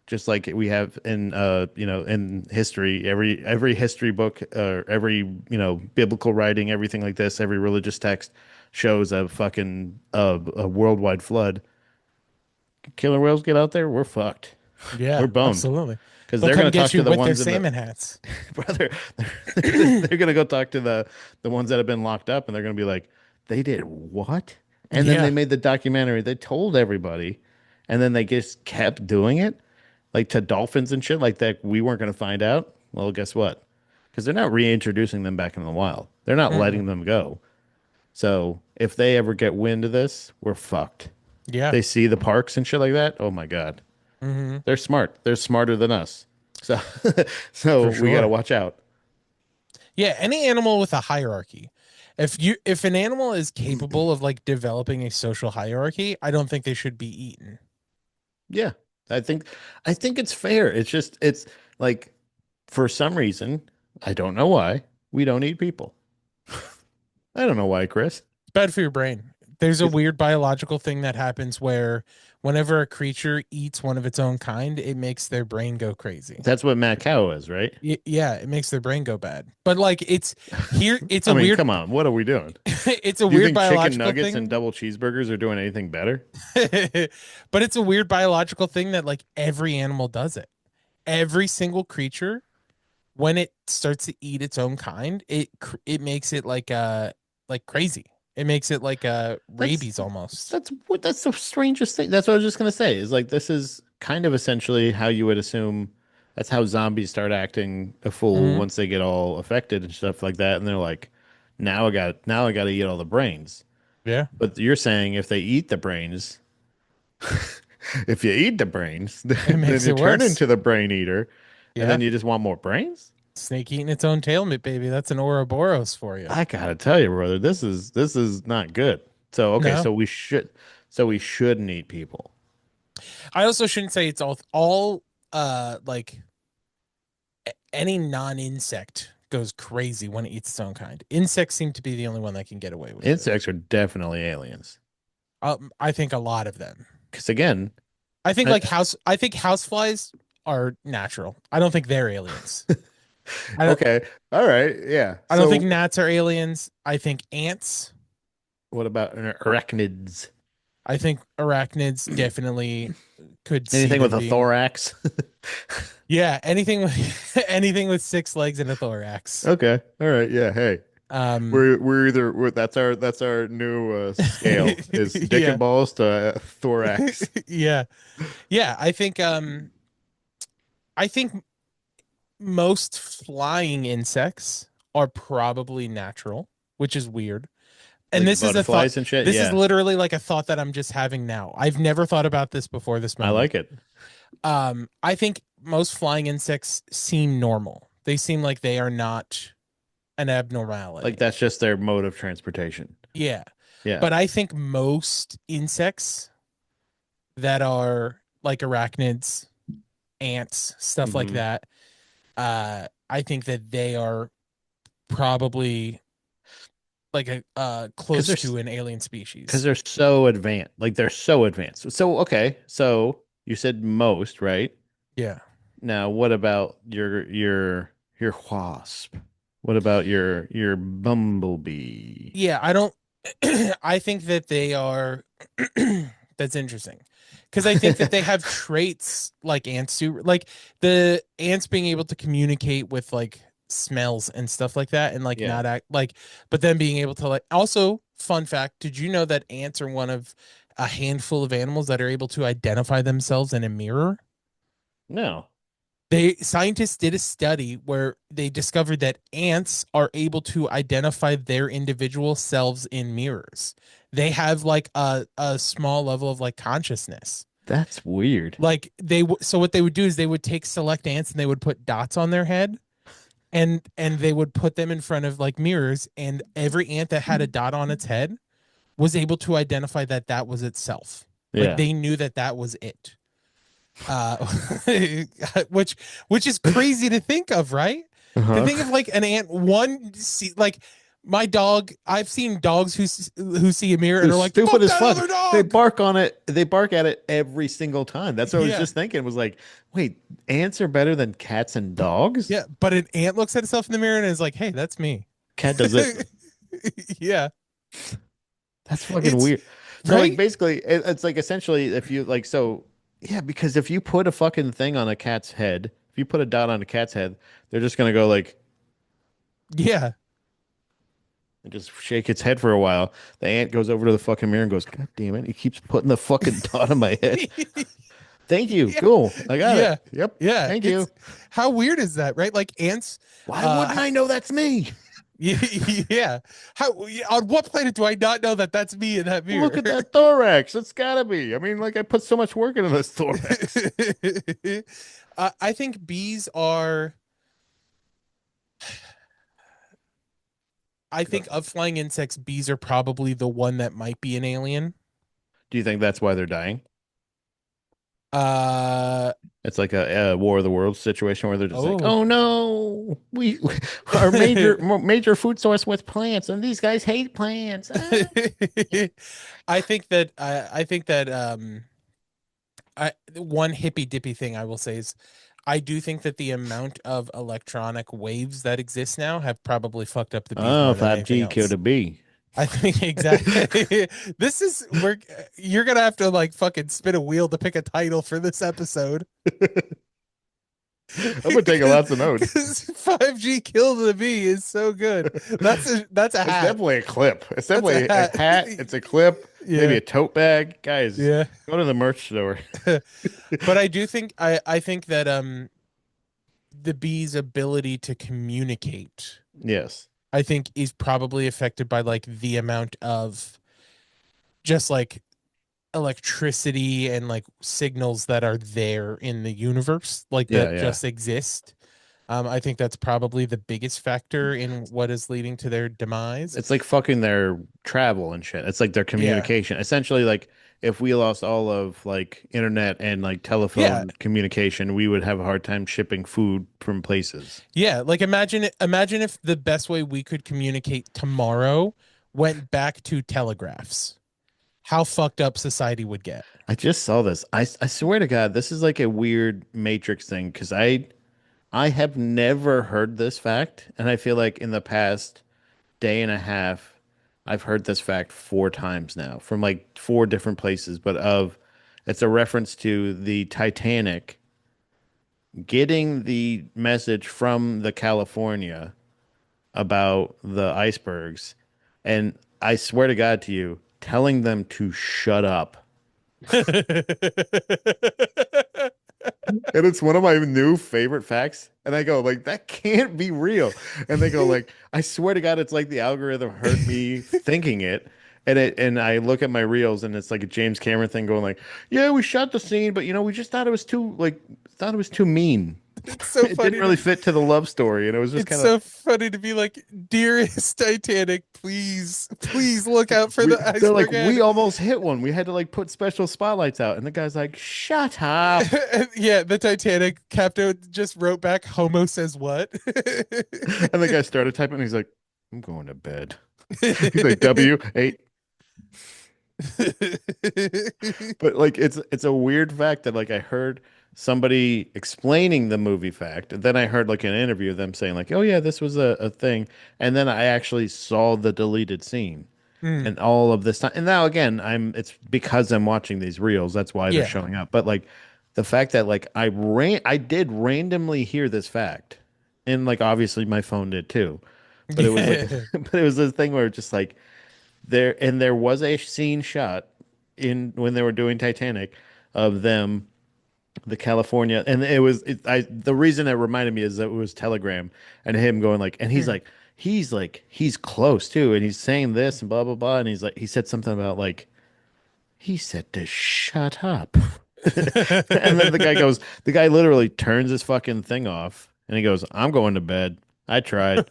just like we have in in history, every history book, every biblical writing, everything like this, every religious text shows a fucking a worldwide flood. Killer whales get out there, we're fucked. We're Yeah, boned absolutely. because They'll they're come going to get talk to you the with their ones in the salmon hats. brother. They're going to go talk to the ones that have been locked up, and they're going to be like, "They did what?" And then they Yeah. made the documentary. They told everybody, and then they just kept doing it, like to dolphins and shit like that. We weren't going to find out. Well, guess what? Because they're not reintroducing them back in the wild. They're not letting Mm-mm. them go. So if they ever get wind of this, we're fucked. Yeah. They see the parks and shit like that. Oh my God. Hmm. They're smart. They're smarter than us. So so For we got to sure. watch out. Yeah, any animal with a hierarchy. If an animal is capable of like developing a social hierarchy, I don't think they should be eaten. Yeah. I think I think it's fair. It's just it's like for some reason, I don't know why, we don't eat people. I don't know why, Chris. It's bad for your brain. There's a Is- weird biological thing that happens where whenever a creature eats one of its own kind, it makes their brain go crazy. That's what Matt Cow is, right? Yeah, it makes their brain go bad. But like it's here it's I a mean, weird come on. What are we doing? it's a Do you weird think chicken biological nuggets and thing. double cheeseburgers are doing anything better? But it's a weird biological thing that like every animal does it. Every single creature when it starts to eat its own kind, it makes it like crazy. It makes it like That's rabies almost. that's the strangest thing. That's what I was just gonna say. Is like this is kind of essentially how you would assume that's how zombies start acting a fool Hmm. once they get all affected and stuff like that. And they're like, now I got to eat all the brains. Yeah, But you're saying if they eat the brains, if you eat the brains, it then makes you it turn worse. into the brain eater, and Yeah, then you just want more brains. snake eating its own tail, baby. That's an Ouroboros for you. I gotta tell you, brother, this is not good. So okay, No, so we shouldn't eat people. I also shouldn't say it's all like any non-insect goes crazy when it eats its own kind. Insects seem to be the only one that can get away with it. Insects are definitely aliens. I think a lot of them. Because again, I I, think I think houseflies are natural. I don't think they're aliens. I don't okay, all right, yeah. I don't think So gnats are aliens. I think ants. what about arachnids? I think arachnids definitely could see Anything with them a being. thorax? Yeah, anything with anything with six legs and a thorax. Okay, all right, yeah. Hey, Um that's our new scale is dick yeah. and balls to thorax. Yeah. Yeah, I think most flying insects are probably natural, which is weird. And Like this is a thought. butterflies and shit. This is Yeah, literally like a thought that I'm just having now. I've never thought about this before this I moment. like it. I think most flying insects seem normal. They seem like they are not an Like abnormality. that's just their mode of transportation. Yeah. Yeah. But I think most insects that are like arachnids, ants, stuff like Hmm. that. I think that they are probably like a Because close to an alien species. they're so advanced. Like they're so advanced. So okay, so you said most, right? Yeah. Now, what about your wasp? What about your bumblebee? Yeah, I don't I think that they are that's interesting. Because I think that they have traits like ants do, like the ants being able to communicate with like smells and stuff like that, and like Yeah. not act like, but then being able to like, also, fun fact, did you know that ants are one of a handful of animals that are able to identify themselves in a mirror? No. Scientists did a study where they discovered that ants are able to identify their individual selves in mirrors. They have like a small level of like consciousness. That's weird. Like so what they would do is they would take select ants and they would put dots on their head, and they would put them in front of like mirrors, and every ant that had a dot on its head was able to identify that that was itself. Like Yeah. they knew that that was it. uh which which is crazy to think of, right? To Uh-huh. think of like an ant, one see, like my dog, I've seen dogs who see a mirror and It's are like, stupid fuck as that fuck. other They dog. bark on it. They bark at it every single time. That's what I was Yeah, just thinking. Was like, wait, ants are better than cats and dogs? yeah, but an ant looks at itself in the mirror and is like, hey, that's me. Cat does it. Yeah, That's fucking it's weird. So like right. basically it's like essentially if you like so yeah, because if you put a fucking thing on a cat's head, if you put a dot on a cat's head, they're just gonna go like Yeah. and just shake its head for a while. The ant goes over to the fucking mirror and goes, God damn it, he keeps putting the fucking dot on my head. Thank you. Yeah, Cool. I got yeah, it. Yep. yeah, Thank it's, you. how weird is that, right? Like ants, Why wouldn't uh I know that's me? yeah, how, on what planet do I not know that that's me in that Look mirror? at that thorax. It's gotta be. I mean, like I put so much work into this thorax. I think bees are. I think of flying insects, bees are probably the one that might be an alien. Do you think that's why they're dying? Uh It's like a War of the Worlds situation where they're just like, oh. "Oh no, we our major food source with plants, and these guys hate plants." Ah. I think that I one hippy dippy thing I will say is I do think that the amount of electronic waves that exist now have probably fucked up the bees Oh, more than anything 5G killed else. a bee. I think exactly. This is we're You're gonna have to like fucking spin a wheel to pick a title for this episode. I'm gonna take lots of notes. Because 5G Kill the Bee is so good. That's a It's hat. definitely a clip. It's That's a definitely a hat. hat. It's a clip, maybe Yeah. a tote bag. Guys, Yeah. go to the merch store. But I think that the bee's ability to communicate, Yes. I think, is probably affected by like the amount of just like electricity and like signals that are there in the universe, like Yeah, that yeah. just exist. I think that's probably the biggest factor in what is leading to their demise. It's like fucking their travel and shit. It's like their Yeah. communication. Essentially, like if we lost all of like internet and like Yeah. telephone communication, we would have a hard time shipping food from places. Yeah. Like imagine if the best way we could communicate tomorrow went back to telegraphs. How fucked up society would get. I just saw this. I swear to God, this is like a weird Matrix thing because I have never heard this fact, and I feel like in the past day and a half, I've heard this fact four times now from like four different places, but of it's a reference to the Titanic getting the message from the California about the icebergs, and I swear to God to you, telling them to shut up. And it's one of my new favorite facts. And I go, like, that can't be real. And they go, like, I swear to God, it's like the algorithm heard me thinking it. And I look at my reels and it's like a James Cameron thing going like, yeah, we shot the scene, but we just thought it was too mean. It's so It didn't funny really to fit to the love story, and it was just it's kind of so funny to be like, dearest Titanic, please, please look out for we. the They're like, iceberg we head. almost hit one. We had to like put special spotlights out, and the guy's like, "Shut up." And yeah, the Titanic captain just wrote back, "Homo says what?" And the guy started typing, and he's like, "I'm going to bed." He's like, "W8." But like it's a weird fact that like I heard somebody explaining the movie fact, and then I heard like an interview of them saying like, "Oh yeah, this was a thing," and then I actually saw the deleted scene Mm, and all of this time. And now again, it's because I'm watching these reels. That's why they're yeah. showing up. But like the fact that like I did randomly hear this fact, and like obviously my phone did too. But it was like, Yeah. but it was this thing where it's just like there was a scene shot in when they were doing Titanic of them the California and the reason it reminded me is that it was Telegram and him going like and Mm. he's close too and he's saying this and blah blah blah and he's like he said something about like he said to shut up. And then the guy literally turns his fucking thing off and he goes, I'm going to bed. I tried.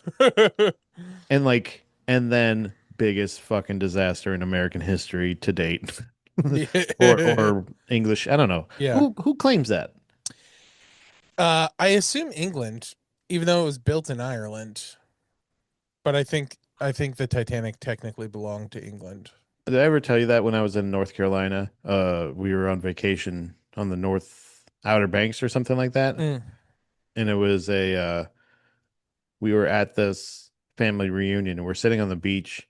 And like, and then biggest fucking disaster in American history to date, Yeah. or English. I don't know Yeah. who claims that. I assume England, even though it was built in Ireland, but I think the Titanic technically belonged to England. Did I ever tell you that when I was in North Carolina? We were on vacation on the North Outer Banks or something like that, Mm. and it was a we were at this family reunion and we're sitting on the beach.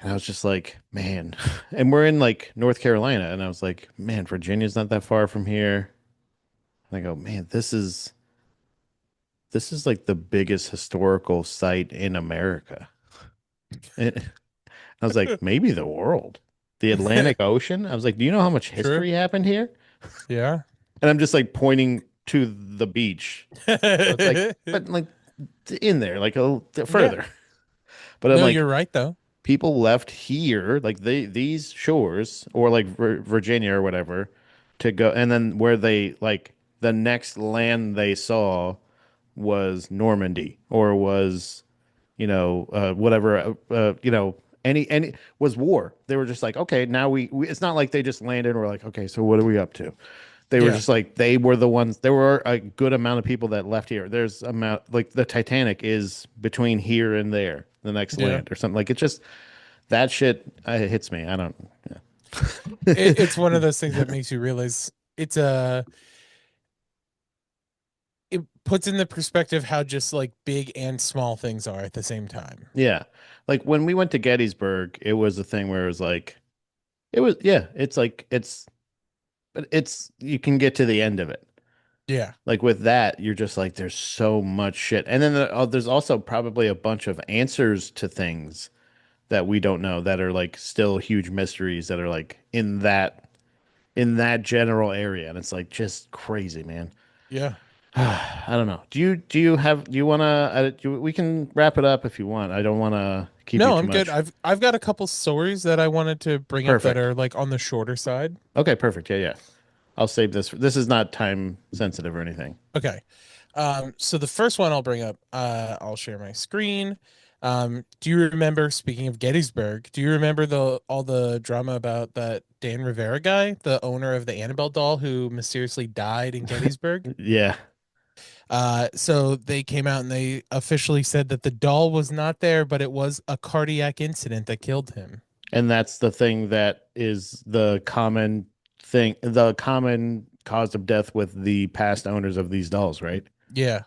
And I was just like, man, and we're in like North Carolina, and I was like, man, Virginia's not that far from here. And I go, man, this is like the biggest historical site in America. And I was like, maybe the world, the Atlantic Ocean. I was like, do you know how much True. history happened here? Yeah. And I'm just like pointing to the beach. So it's like, but like in there, like a little Yeah. further. But I'm No, like, you're right though. people left here, like these shores or like Virginia or whatever, to go, and then where they like the next land they saw was Normandy or was whatever any was war. They were just like, okay, now we it's not like they just landed and were like, okay, so what are we up to? They were Yeah. just like they were the ones. There were a good amount of people that left here. There's amount like the Titanic is between here and there, the next Yeah. land or something. Like it just that shit hits me. I don't. It's one of those things that makes you realize it's a it puts in the perspective how just like big and small things are at the same time. Yeah, like when we went to Gettysburg, it was a thing where it was like it was yeah. It's like but it's you can get to the end of it. Yeah. Like with that, you're just like, there's so much shit. And then there's also probably a bunch of answers to things that we don't know that are like still huge mysteries that are like in that general area. And it's like just crazy, man. Yeah. I don't know. Do you want to, we can wrap it up if you want. I don't want to keep you No, too I'm good. much. I've got a couple stories that I wanted to bring up that Perfect. are like on the shorter side. Okay, perfect. Yeah, yeah. I'll save this. This is not time sensitive or anything. Okay. So the first one I'll bring up, I'll share my screen. Do you remember, speaking of Gettysburg, do you remember the all the drama about that Dan Rivera guy, the owner of the Annabelle doll who mysteriously died in Gettysburg? Yeah. So they came out and they officially said that the doll was not there, but it was a cardiac incident that killed him. And that's the thing that is the common cause of death with the past owners of these dolls, right? Yeah,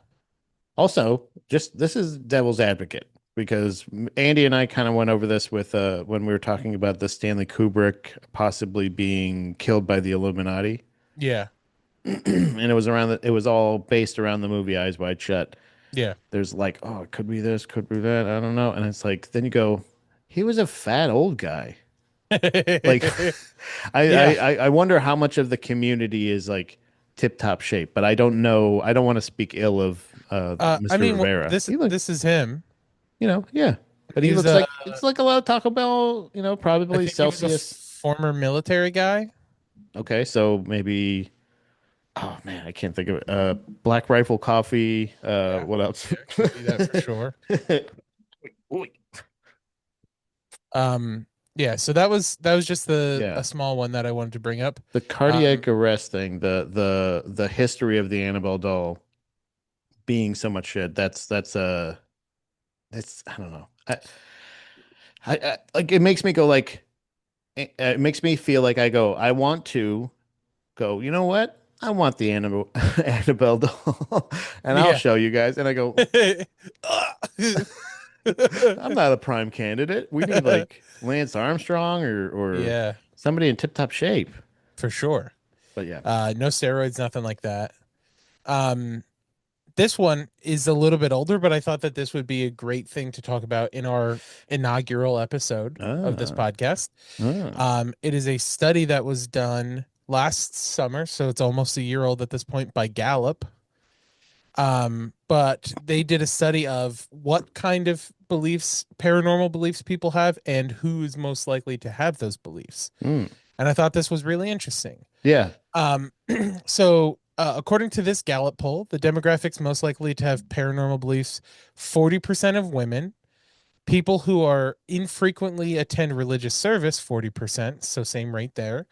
Also, just this is devil's advocate because Andy and I kind of went over this with when we were talking about the Stanley Kubrick possibly being killed by the Illuminati. yeah, And it was all based around the movie Eyes Wide Shut. yeah. There's like, oh, it could be this, could be that, I don't know. And it's like then you go, he was a fat old guy. Like Yeah. I wonder how much of the community is like tip top shape, but I don't know. I don't want to speak ill of I Mr. mean, Rivera. this this is him. Yeah. But he He's looks a, like it's like a lot of Taco Bell, I probably think he was a Celsius. former military guy. Okay, so maybe Oh man, I can't think of it. Black Rifle Coffee. Yeah, What else? yeah, can see that for sure. Ooh, Yeah, so that was just the yeah, a small one that I wanted to bring up. the Um, cardiac arrest thing, the history of the Annabelle doll being so much shit. That's I don't know. I like it makes me go like it makes me feel like I go. I want to go. You know what? I want the Annabelle Annabelle doll, and I'll yeah. show you guys. And I go. I'm not a prime candidate. We need like Lance Armstrong or Yeah, somebody in tip top shape. for sure. But yeah. No steroids, nothing like that. Um, this one is a little bit older, but I thought that this would be a great thing to talk about in our inaugural episode of this Ah, podcast. ah. It is a study that was done last summer, so it's almost a year old at this point by Gallup. But they did a study of what kind of beliefs, paranormal beliefs people have and who is most likely to have those beliefs. Mm. And I thought this was really interesting. Yeah. Um, according to this Gallup poll, the demographics most likely to have paranormal beliefs 40% of women, people who are infrequently attend religious service, 40%, so same rate there.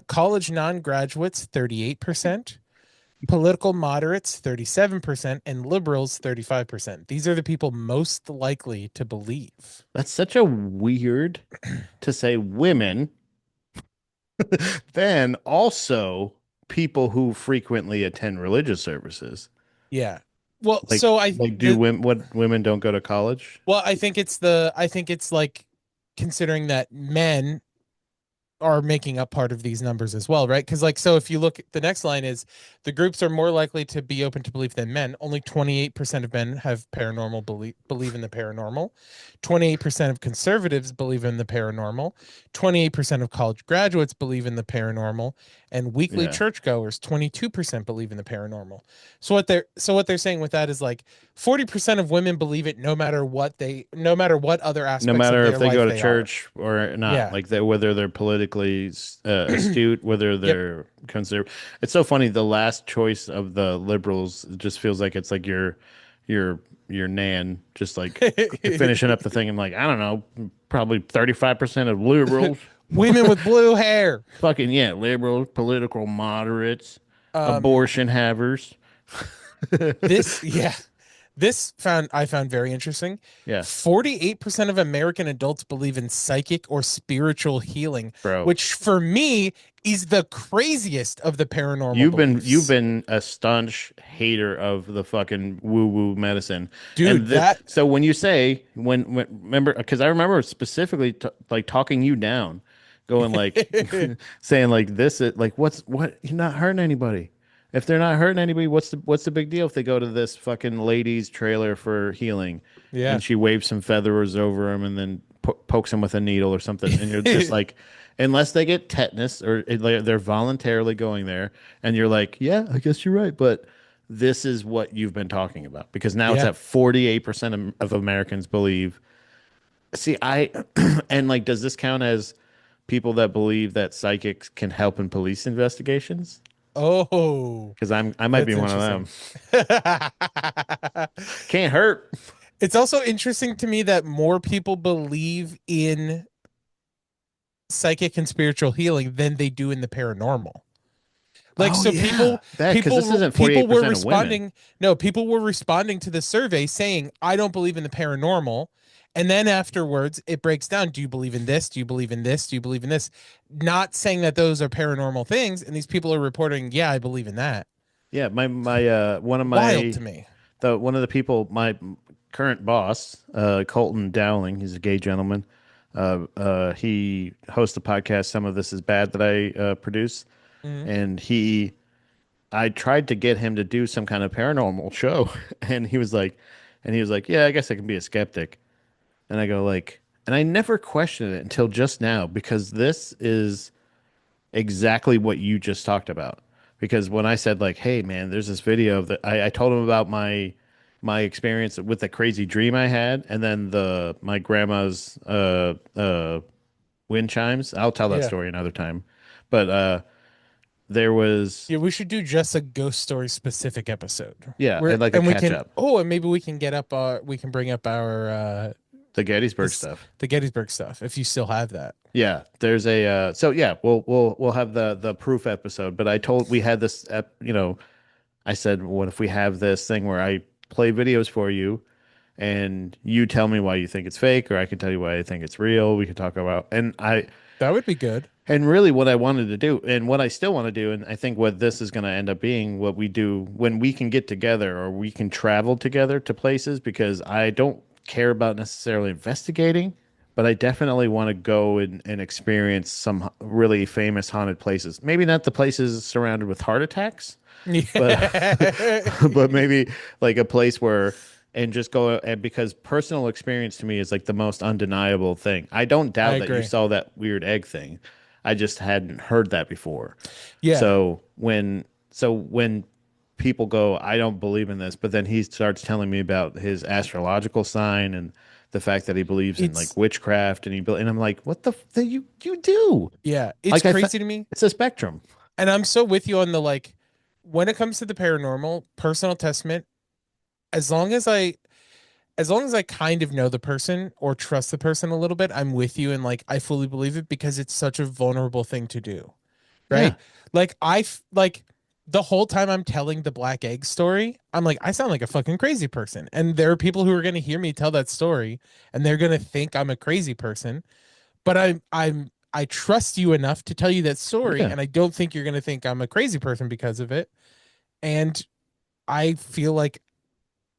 College non graduates, 38%. Political moderates 37% and liberals 35%. These are the people most likely to believe. That's such a weird to say women, then also people who frequently attend religious services. Yeah. Well, Like so I like do the women what women don't go to college? well, I think it's like considering that men are making up part of these numbers as well, right? Because like so if you look the next line is the groups are more likely to be open to belief than men. Only 28% of men have paranormal believe in the paranormal. 28% of conservatives believe in the paranormal. 28% of college graduates believe in the paranormal. And weekly Yeah. churchgoers, 22% believe in the paranormal. So what they're saying with that is like 40% of women believe it no matter what other No aspects of matter if their they go life to they are. church or not, Yeah. like that, whether they're politically astute, whether Yep. they're conservative. It's so funny. The last choice of the liberals just feels like it's like your your nan, just like finishing up the thing. And like, I don't know, probably 35% of liberals, Women with blue hair. fucking yeah, liberals, political moderates, Um, abortion havers. this, yeah, this found I found very interesting. Yeah, 48% of American adults believe in psychic or spiritual healing, bro. which for me is the craziest of the paranormal You've beliefs. been a staunch hater of the fucking woo woo medicine, and Dude, that so when you say when remember because I remember specifically like talking you down, going like saying like this is like what you're not hurting anybody. If they're not hurting anybody, what's the big deal if they go to this fucking lady's trailer for healing, yeah. and she waves some feathers over him and then pokes him with a needle or something, and you're just like unless they get tetanus or they're voluntarily going there and you're like, yeah, I guess you're right, but this is what you've been talking about because now it's Yeah. at 48% of Americans believe. See, I and like does this count as people that believe that psychics can help in police investigations? Oh, Because I might be that's one of interesting. them. Can't hurt. It's also interesting to me that more people believe in psychic and spiritual healing than they do in the paranormal. Like Oh so yeah, that because this isn't people were 48% of women. responding no, people were responding to the survey saying I don't believe in the paranormal. And then afterwards it breaks down, do you believe in this? Do you believe in this? Do you believe in this? Not saying that those are paranormal things and these people are reporting, yeah, I believe in that. Yeah, my one of Wild my to me. the one of the people, my current boss, Colton Dowling, he's a gay gentleman. He hosts a podcast. Some of this is bad that I produce, Mhm. and I tried to get him to do some kind of paranormal show, and he was like, yeah, I guess I can be a skeptic. And I go like, and I never questioned it until just now because this is exactly what you just talked about. Because when I said like, "Hey, man, there's this video that I told him about my experience with the crazy dream I had, and then the my grandma's wind chimes." I'll tell that Yeah. story another time. But there was, Yeah, we should do just a ghost story specific episode. yeah, Where and like a and we catch can up, and maybe we can bring up our the Gettysburg this stuff. the Gettysburg stuff if you still have that. Yeah, there's a so yeah, we'll have the proof episode. But I told we had this, I said, what if we have this thing where I play videos for you and you tell me why you think it's fake, or I can tell you why I think it's real. We could talk about, That would be good. and really what I wanted to do and what I still want to do, and I think what this is going to end up being what we do when we can get together or we can travel together to places, because I don't care about necessarily investigating, but I definitely want to go and experience some really famous haunted places. Maybe not the places surrounded with heart attacks, but Yeah. but maybe like a place where, and just go, and because personal experience to me is like the most undeniable thing. I don't I doubt that you agree. saw that weird egg thing. I just hadn't heard that before. Yeah. So when people go, I don't believe in this, but then he starts telling me about his astrological sign and the fact that he believes in like It's witchcraft, and I'm like, what the you do? yeah, it's Like crazy to me. it's a spectrum. And I'm so with you on the like when it comes to the paranormal, personal testament, as long as I as long as I kind of know the person or trust the person a little bit, I'm with you and like I fully believe it because it's such a vulnerable thing to do, right? Yeah, Like the whole time I'm telling the black egg story, I'm like I sound like a fucking crazy person. And there are people who are going to hear me tell that story and they're going to think I'm a crazy person, but I trust you enough to tell you that story yeah. and I don't think you're going to think I'm a crazy person because of it. And I feel like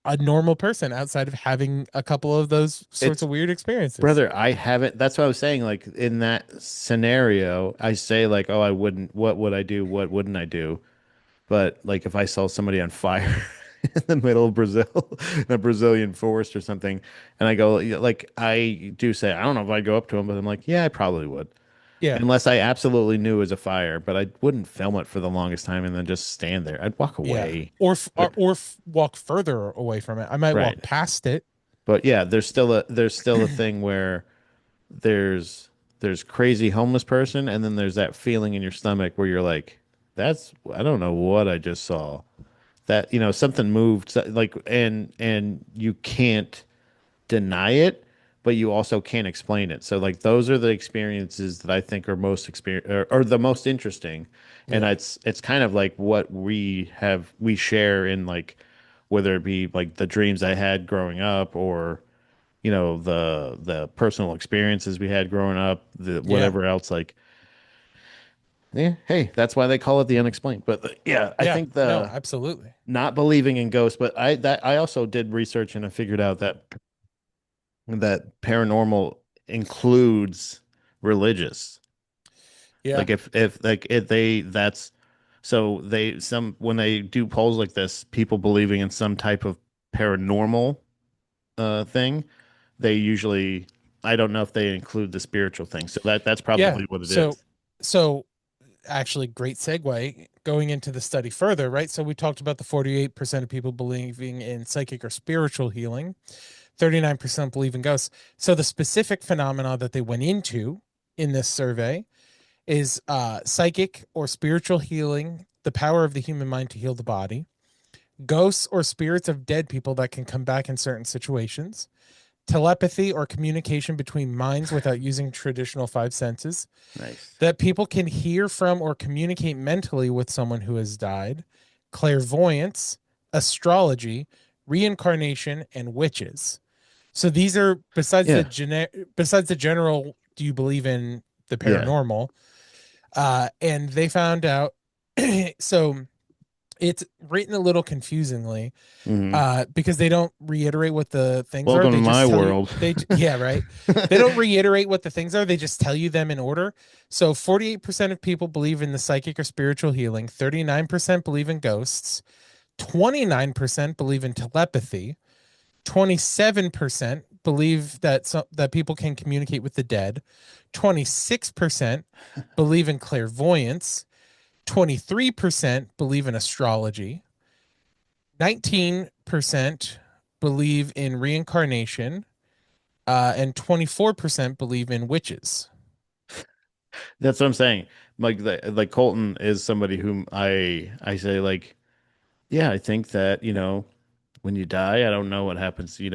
a normal person outside of having a couple of those sorts It's of weird experiences. Brother, I haven't. That's what I was saying. Like in that scenario, I say like, "Oh, I wouldn't. What would I do? What wouldn't I do?" But like, if I saw somebody on fire in the middle of Brazil, in a Brazilian forest or something, and I go, yeah, like, I do say, I don't know if I'd go up to him, but I'm like, yeah, I probably would, Yeah. unless I absolutely knew it was a fire. But I wouldn't film it for the longest time and then just stand there. I'd walk Yeah. away. Or, But walk further away from it. I might walk right. past it. But yeah, there's still a thing where there's crazy homeless person, and then there's that feeling in your stomach where you're like, that's, I don't know what I just saw, that something moved, like, and you can't deny it, but you also can't explain it. So like those are the experiences that I think are most experience, or the most interesting. And Yeah. it's kind of like what we share in, like, whether it be like the dreams I had growing up, or the personal experiences we had growing up, the Yeah. whatever else, like, yeah, hey, that's why they call it the unexplained. But yeah, I Yeah. think No, the absolutely. not believing in ghosts, but I also did research and I figured out that paranormal includes religious. Yeah. Like if like if they that's so they some when they do polls like this, people believing in some type of paranormal thing, they usually, I don't know if they include the spiritual thing. So that's Yeah. probably what it So is. so actually great segue going into the study further, right? So we talked about the 48% of people believing in psychic or spiritual healing, 39% believe in ghosts. So the specific phenomena that they went into in this survey is psychic or spiritual healing, the power of the human mind to heal the body, ghosts or spirits of dead people that can come back in certain situations, telepathy or communication between minds without using traditional five senses, Nice. that people can hear from or communicate mentally with someone who has died, clairvoyance, astrology, reincarnation, and witches. So these are Yeah. besides the general. Do you believe in the Yeah. paranormal? And they found out. So it's written a little confusingly Hmm. because they don't reiterate what the things are. Welcome to They my just tell you world. yeah, right. They don't reiterate what the things are. They just tell you them in order. So 48% of people believe in the psychic or spiritual healing, 39% believe in ghosts, 29% believe in telepathy, 27% believe that people can communicate with the dead, 26% believe in clairvoyance, 23% believe in astrology, 19% believe in reincarnation, and 24% believe in witches. That's what I'm saying. like Colton is somebody whom I say like, yeah, I think that, when you die, I don't know what happens, to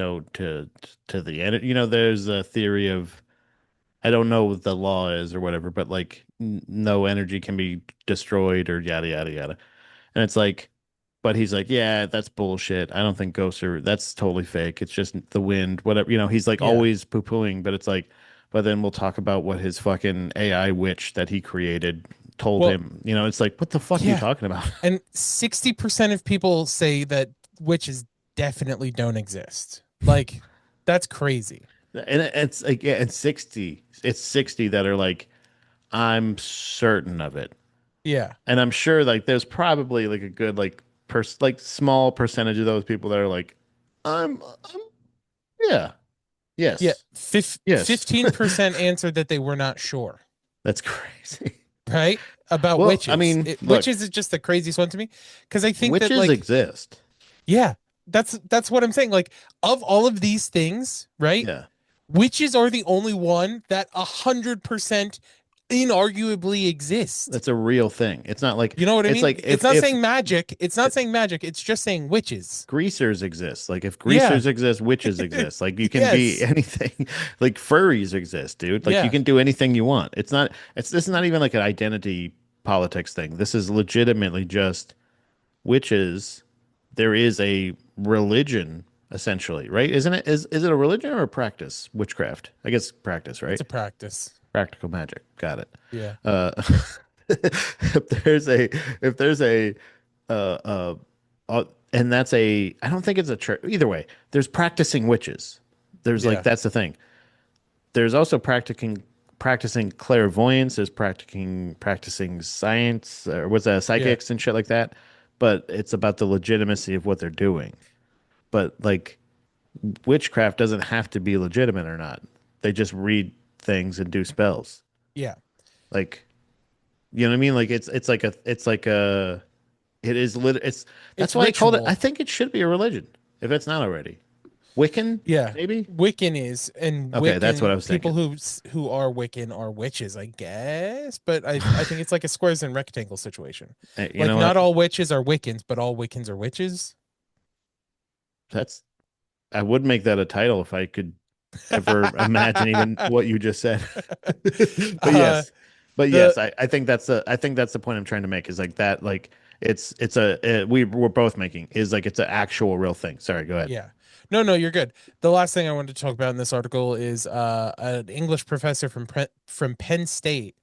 the end. There's a theory of I don't know what the law is or whatever, but like no energy can be destroyed or yada yada yada. And it's like, but he's like, yeah, that's bullshit. I don't think ghosts are, that's totally fake. It's just the wind, whatever. He's like Yeah. always poo-pooing, but it's like, but then we'll talk about what his fucking AI witch that he created told Well, him. It's like, what the fuck are you yeah. talking about? And 60% of people say that witches definitely don't exist. Like, that's crazy. And it's like, yeah, it's 60 that are like, I'm certain of it. Yeah. And I'm sure like there's probably like a good like small percentage of those people that are like, I'm yeah, Yeah. yes, yes. 15% answered that they were not sure, That's crazy. right? About Well, I witches. mean, look, Witches is just the craziest one to me. Because I think that, witches like, exist. yeah, that's what I'm saying. Like, of all of these things, right? Yeah. Witches are the only one that 100% inarguably exist. That's a real thing. It's not like You know what I it's mean? like It's if not if saying magic. It's not saying magic. It's just saying witches. greasers exist. Like if Yeah. greasers exist, witches exist. Like you can be Yes. anything. Like furries exist, dude. Like you Yeah. can do anything you want. It's this is not even like an identity politics thing. This is legitimately just witches. There is a religion essentially, right? Isn't it? Is it a religion or a practice? Witchcraft. I guess practice, It's right? a practice. Practical magic. Got it. Yeah. Uh, if there's a uh, uh, and that's a I don't think it's a church either way. There's practicing witches. There's like Yeah. that's the thing. There's also practicing clairvoyance. There's practicing science or what's that Yeah. psychics and shit like that. But it's about the legitimacy of what they're doing. But like witchcraft doesn't have to be legitimate or not. They just read things and do spells. Yeah. Like you know what I mean? Like it's like a it is lit it's that's It's why I called it I ritual. think it should be a religion if it's not already. Wiccan, Yeah. maybe? Wiccan is, and Okay, that's what I Wiccan was people thinking. who are Wiccan are witches, I guess. But I think it's like a squares and rectangle situation. You Like, know not what? all witches are Wiccans, but all Wiccans are witches. That's I would make that a title if I could ever imagine even what you just said. But uh, yes. But the yes, I think that's the point I'm trying to make is like that like we're both making is like it's an actual real thing. Sorry, go ahead. Yeah. No, no, you're good. The last thing I wanted to talk about in this article is an English professor from Penn State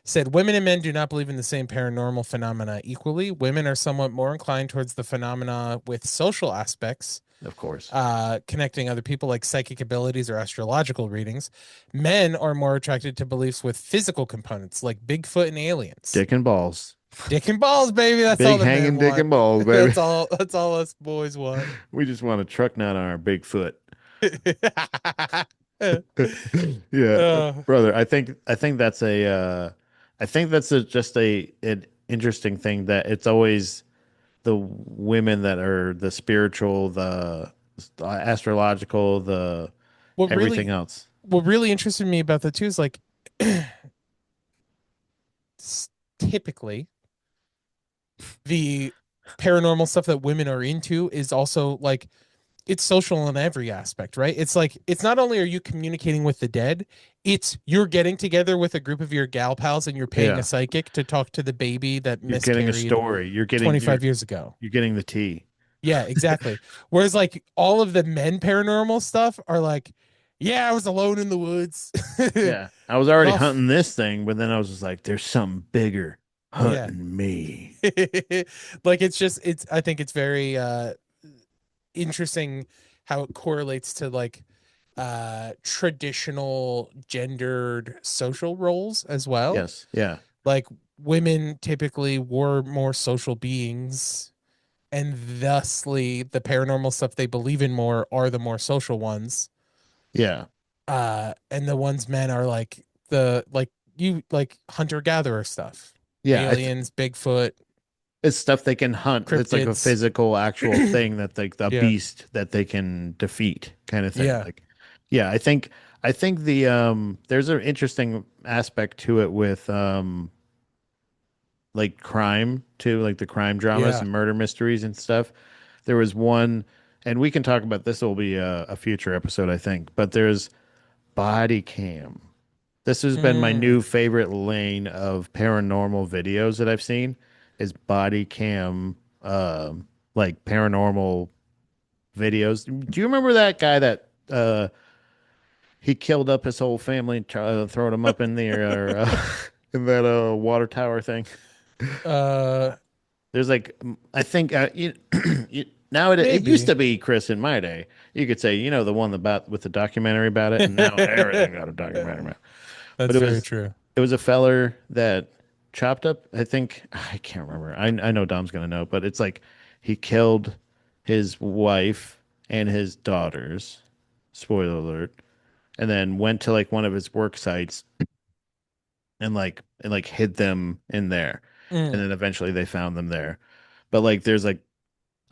said women and men do not believe in the same paranormal phenomena equally. Women are somewhat more inclined towards the phenomena with social aspects, Of course. connecting other people like psychic abilities or astrological readings. Men are more attracted to beliefs with physical components like Bigfoot and aliens. Dick and balls. Dick and balls, baby. That's all Big the men hanging dick want. and balls, baby. That's all us boys want. We just want a truck nut on our big foot. Yeah, uh, brother. I think that's I think that's just an interesting thing that it's always the women that are the spiritual, the astrological, the what everything really else. what really interested me about that too is like typically the paranormal stuff that women are into is also like it's social in every aspect, right? It's like it's not only are you communicating with the dead, it's you're getting together with a group of your gal pals and you're paying a Yeah, psychic to talk to the baby that you're getting a miscarried story. You're getting 25 years ago. you're getting the tea. Yeah, exactly. Whereas like all of the men paranormal stuff are like, yeah, I was alone in the woods. Yeah, I was already Rough. hunting this thing, but then I was just like, there's something bigger Yeah. hunting me. Like it's I think it's very interesting how it correlates to like traditional gendered social roles as well. Yes, yeah, Like women typically were more social beings, and thusly the paranormal stuff they believe in more are the more social ones. yeah, And the ones men are like the like you like hunter gatherer stuff. yeah. Aliens, Bigfoot, It's stuff they can hunt. It's like a cryptids. physical, actual thing that like the Yeah. beast that they can defeat, kind of thing. Yeah. Like, yeah, I think the there's an interesting aspect to it with like crime too, like the crime dramas Yeah. and murder mysteries and stuff. There was one, and we can talk about this. Will be a future episode, I think. But there's body cam. This has been my Mm, new favorite lane of paranormal videos that I've seen is body cam, like paranormal videos. Do you remember that guy that he killed up his whole family and throwing them up in the in that water tower thing? uh, There's like I think now it used maybe. to be Chris in my day. You could say the one about with the documentary about it, and now everything got a documentary about it. But That's very true. it was a feller that chopped up. I think I can't remember. I know Dom's gonna know, but it's like he killed his wife and his daughters. Spoiler alert. And then went to like one of his work sites and like hid them in there. And Mm, then eventually they found them there. But like there's like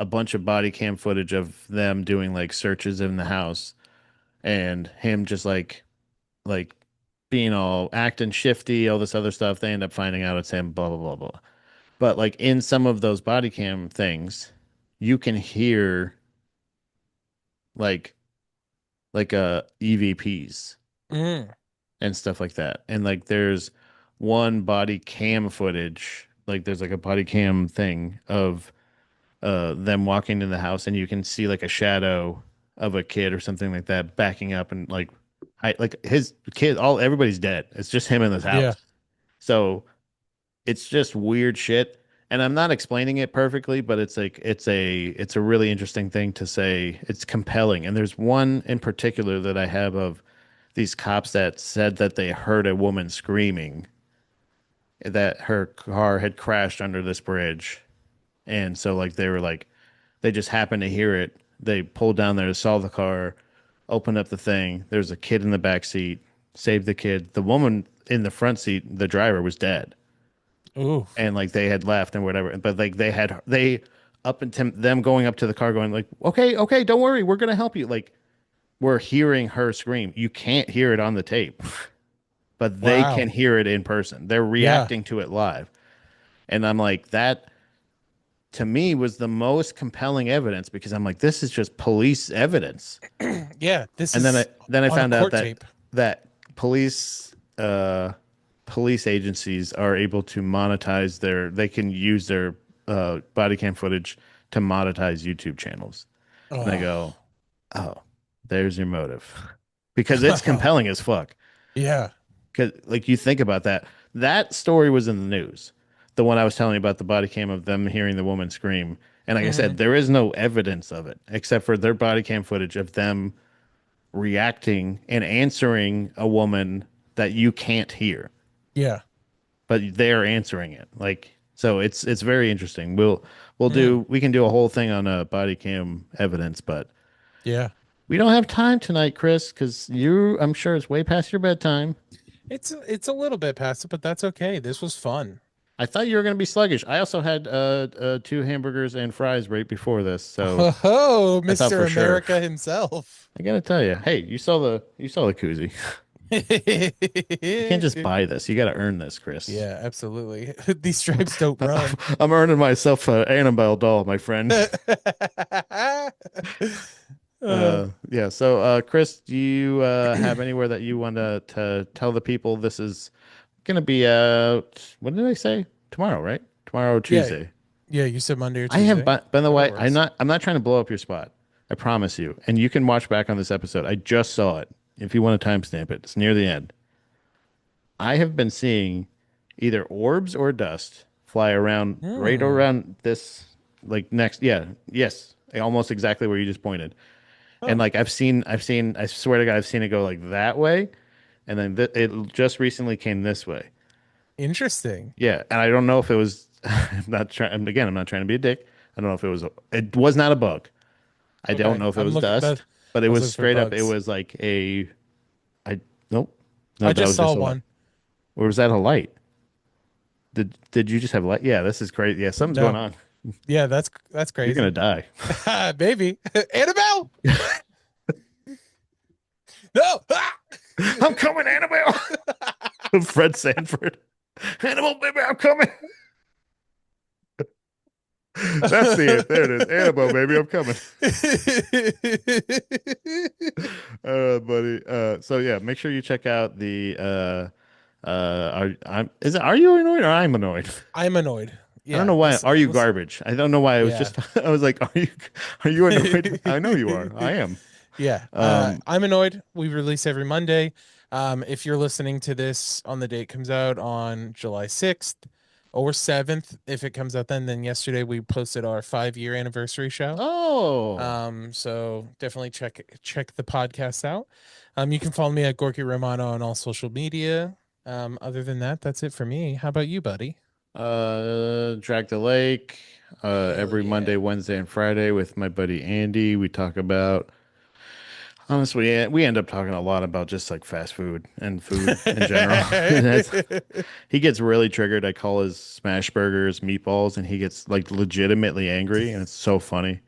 a bunch of body cam footage of them doing like searches in the house and him just like being all acting shifty, all this other stuff. They end up finding out it's him, blah blah blah blah. But like in some of those body cam things, you can hear like EVPs mm, and stuff like that. And like there's one body cam footage, like there's like a body cam thing of them walking in the house and you can see like a shadow of a kid or something like that backing up and like his kid all everybody's dead. It's just him in this yeah. house. So it's just weird shit. And I'm not explaining it perfectly, but it's like it's a really interesting thing to say. It's compelling. And there's one in particular that I have of these cops that said that they heard a woman screaming that her car had crashed under this bridge. And so like they were like they just happened to hear it. They pulled down there to saw the car, opened up the thing. There's a kid in the back seat, saved the kid. The woman in the front seat, the driver was dead. Ooh, And like they had left and whatever. But like they up until them going up to the car going like, "Okay, okay, don't worry, we're going to help you." Like we're hearing her scream. You can't hear it on the tape, but they can wow. hear it in person. They're Yeah. reacting to it live. And I'm like, that to me was the most compelling evidence because I'm like, this is just police evidence. Yeah. This And is then I on a found out court that tape. that police police agencies are able to monetize they can use their body cam footage to monetize YouTube channels. And I go, Oh, oh, there's your motive. Because it's compelling as fuck. yeah. Because like you think about that, that story was in the news. The one I was telling you about the body cam of them hearing the woman scream. And like I Hmm. said, there is no evidence of it except for their body cam footage of them reacting and answering a woman that you can't hear, Yeah. but they're answering it. Like so it's very interesting. Mm, We can do a whole thing on body cam evidence, but yeah. we don't have time tonight, Chris, because you I'm sure it's way past your bedtime. It's a little bit past it, but that's okay. This was fun. I thought you were going to be sluggish. I also had two hamburgers and fries right before this, so Oh, I thought Mr. for sure. America himself. I got to tell you, hey, you saw the koozie. You can't just buy this. You got to earn this, Chris. Yeah, absolutely. These stripes don't run. I'm earning myself an Annabelle doll, my friend. Uh, Yeah. So, Chris, do you have anywhere that you want to tell the people this is going to be out? What did I say? Tomorrow, right? Tomorrow, yeah, Tuesday. yeah, you said Monday or I have, Tuesday. by the Whatever way, works. I'm not trying to blow up your spot. I promise you. And you can watch back on this episode. I just saw it. If you want to timestamp it, it's near the end. I have been seeing either orbs or dust fly around right Hmm. around this, like next, yeah, yes, almost exactly where you just pointed. And Oh, like I swear to God, I've seen it go like that way, and then it just recently came this way. interesting. Yeah, and I don't know if it was. I'm not trying. Again, I'm not trying to be a dick. I don't know if it was. It was not a bug. I don't Okay, know if it I'm was looking dust, that. but it I was was looking for straight up. It bugs. was like a. I nope. No, I that just was saw just a light. one. Or was that a light? Did you just have light? Yeah, this is crazy. Yeah, something's going No, on. yeah, that's You're gonna crazy. die. Baby, Annabelle. No. I'm coming, Annabelle. Fred Sanford. Annabelle, baby, I'm coming. That's the it. There it is. Annabelle, baby, I'm coming. Buddy. So yeah, make sure you check out the are you annoyed or I'm annoyed? I'm annoyed. I don't know Yeah, why. Are you let's garbage? I don't know why. I was yeah. just I was like, are you annoyed? I know you are. I am. Yeah, Um, I'm annoyed. We release every Monday. If you're listening to this on the date comes out on July 6th or 7th, if it comes out then yesterday we posted our 5-year anniversary show. oh, So definitely check the podcast out. You can follow me at Gorky Romano on all social media. Other than that, that's it for me. How about you, buddy? Drag the Lake. Hell Every yeah. Monday, Wednesday, and Friday with my buddy Andy. We talk about honestly, we end up talking a lot about just like fast food and food in general. He gets really triggered. I call his smash burgers meatballs, and he gets like legitimately angry, and it's so funny.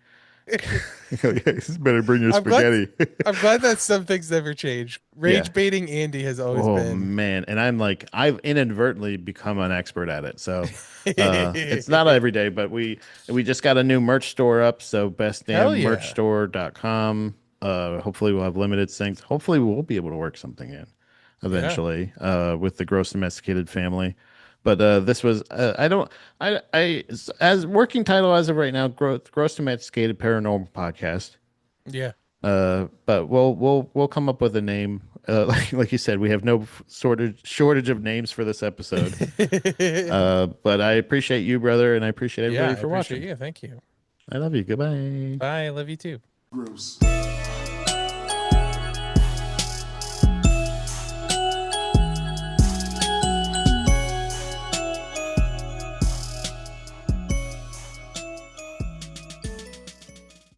You better bring your I'm glad spaghetti. I'm glad that some things never change. Yeah. Rage baiting Andy has always Oh been man. And I'm like, I've inadvertently become an expert at it. So it's not every day, but we just got a new merch store up. So Hell yeah. bestdamnmerchstore.com. Hopefully we'll have limited things. Hopefully we'll be able to work something in Yeah. eventually with the gross domesticated family. But this was I don't I as working title as of right now, gross domesticated paranormal podcast. Yeah. But we'll come up with a name. Like you said, we have no shortage of names for this episode. But I appreciate you, brother, and I appreciate Yeah, everybody I for appreciate watching. you. Thank you. I love you. Goodbye. Bye. I love you too. Gross.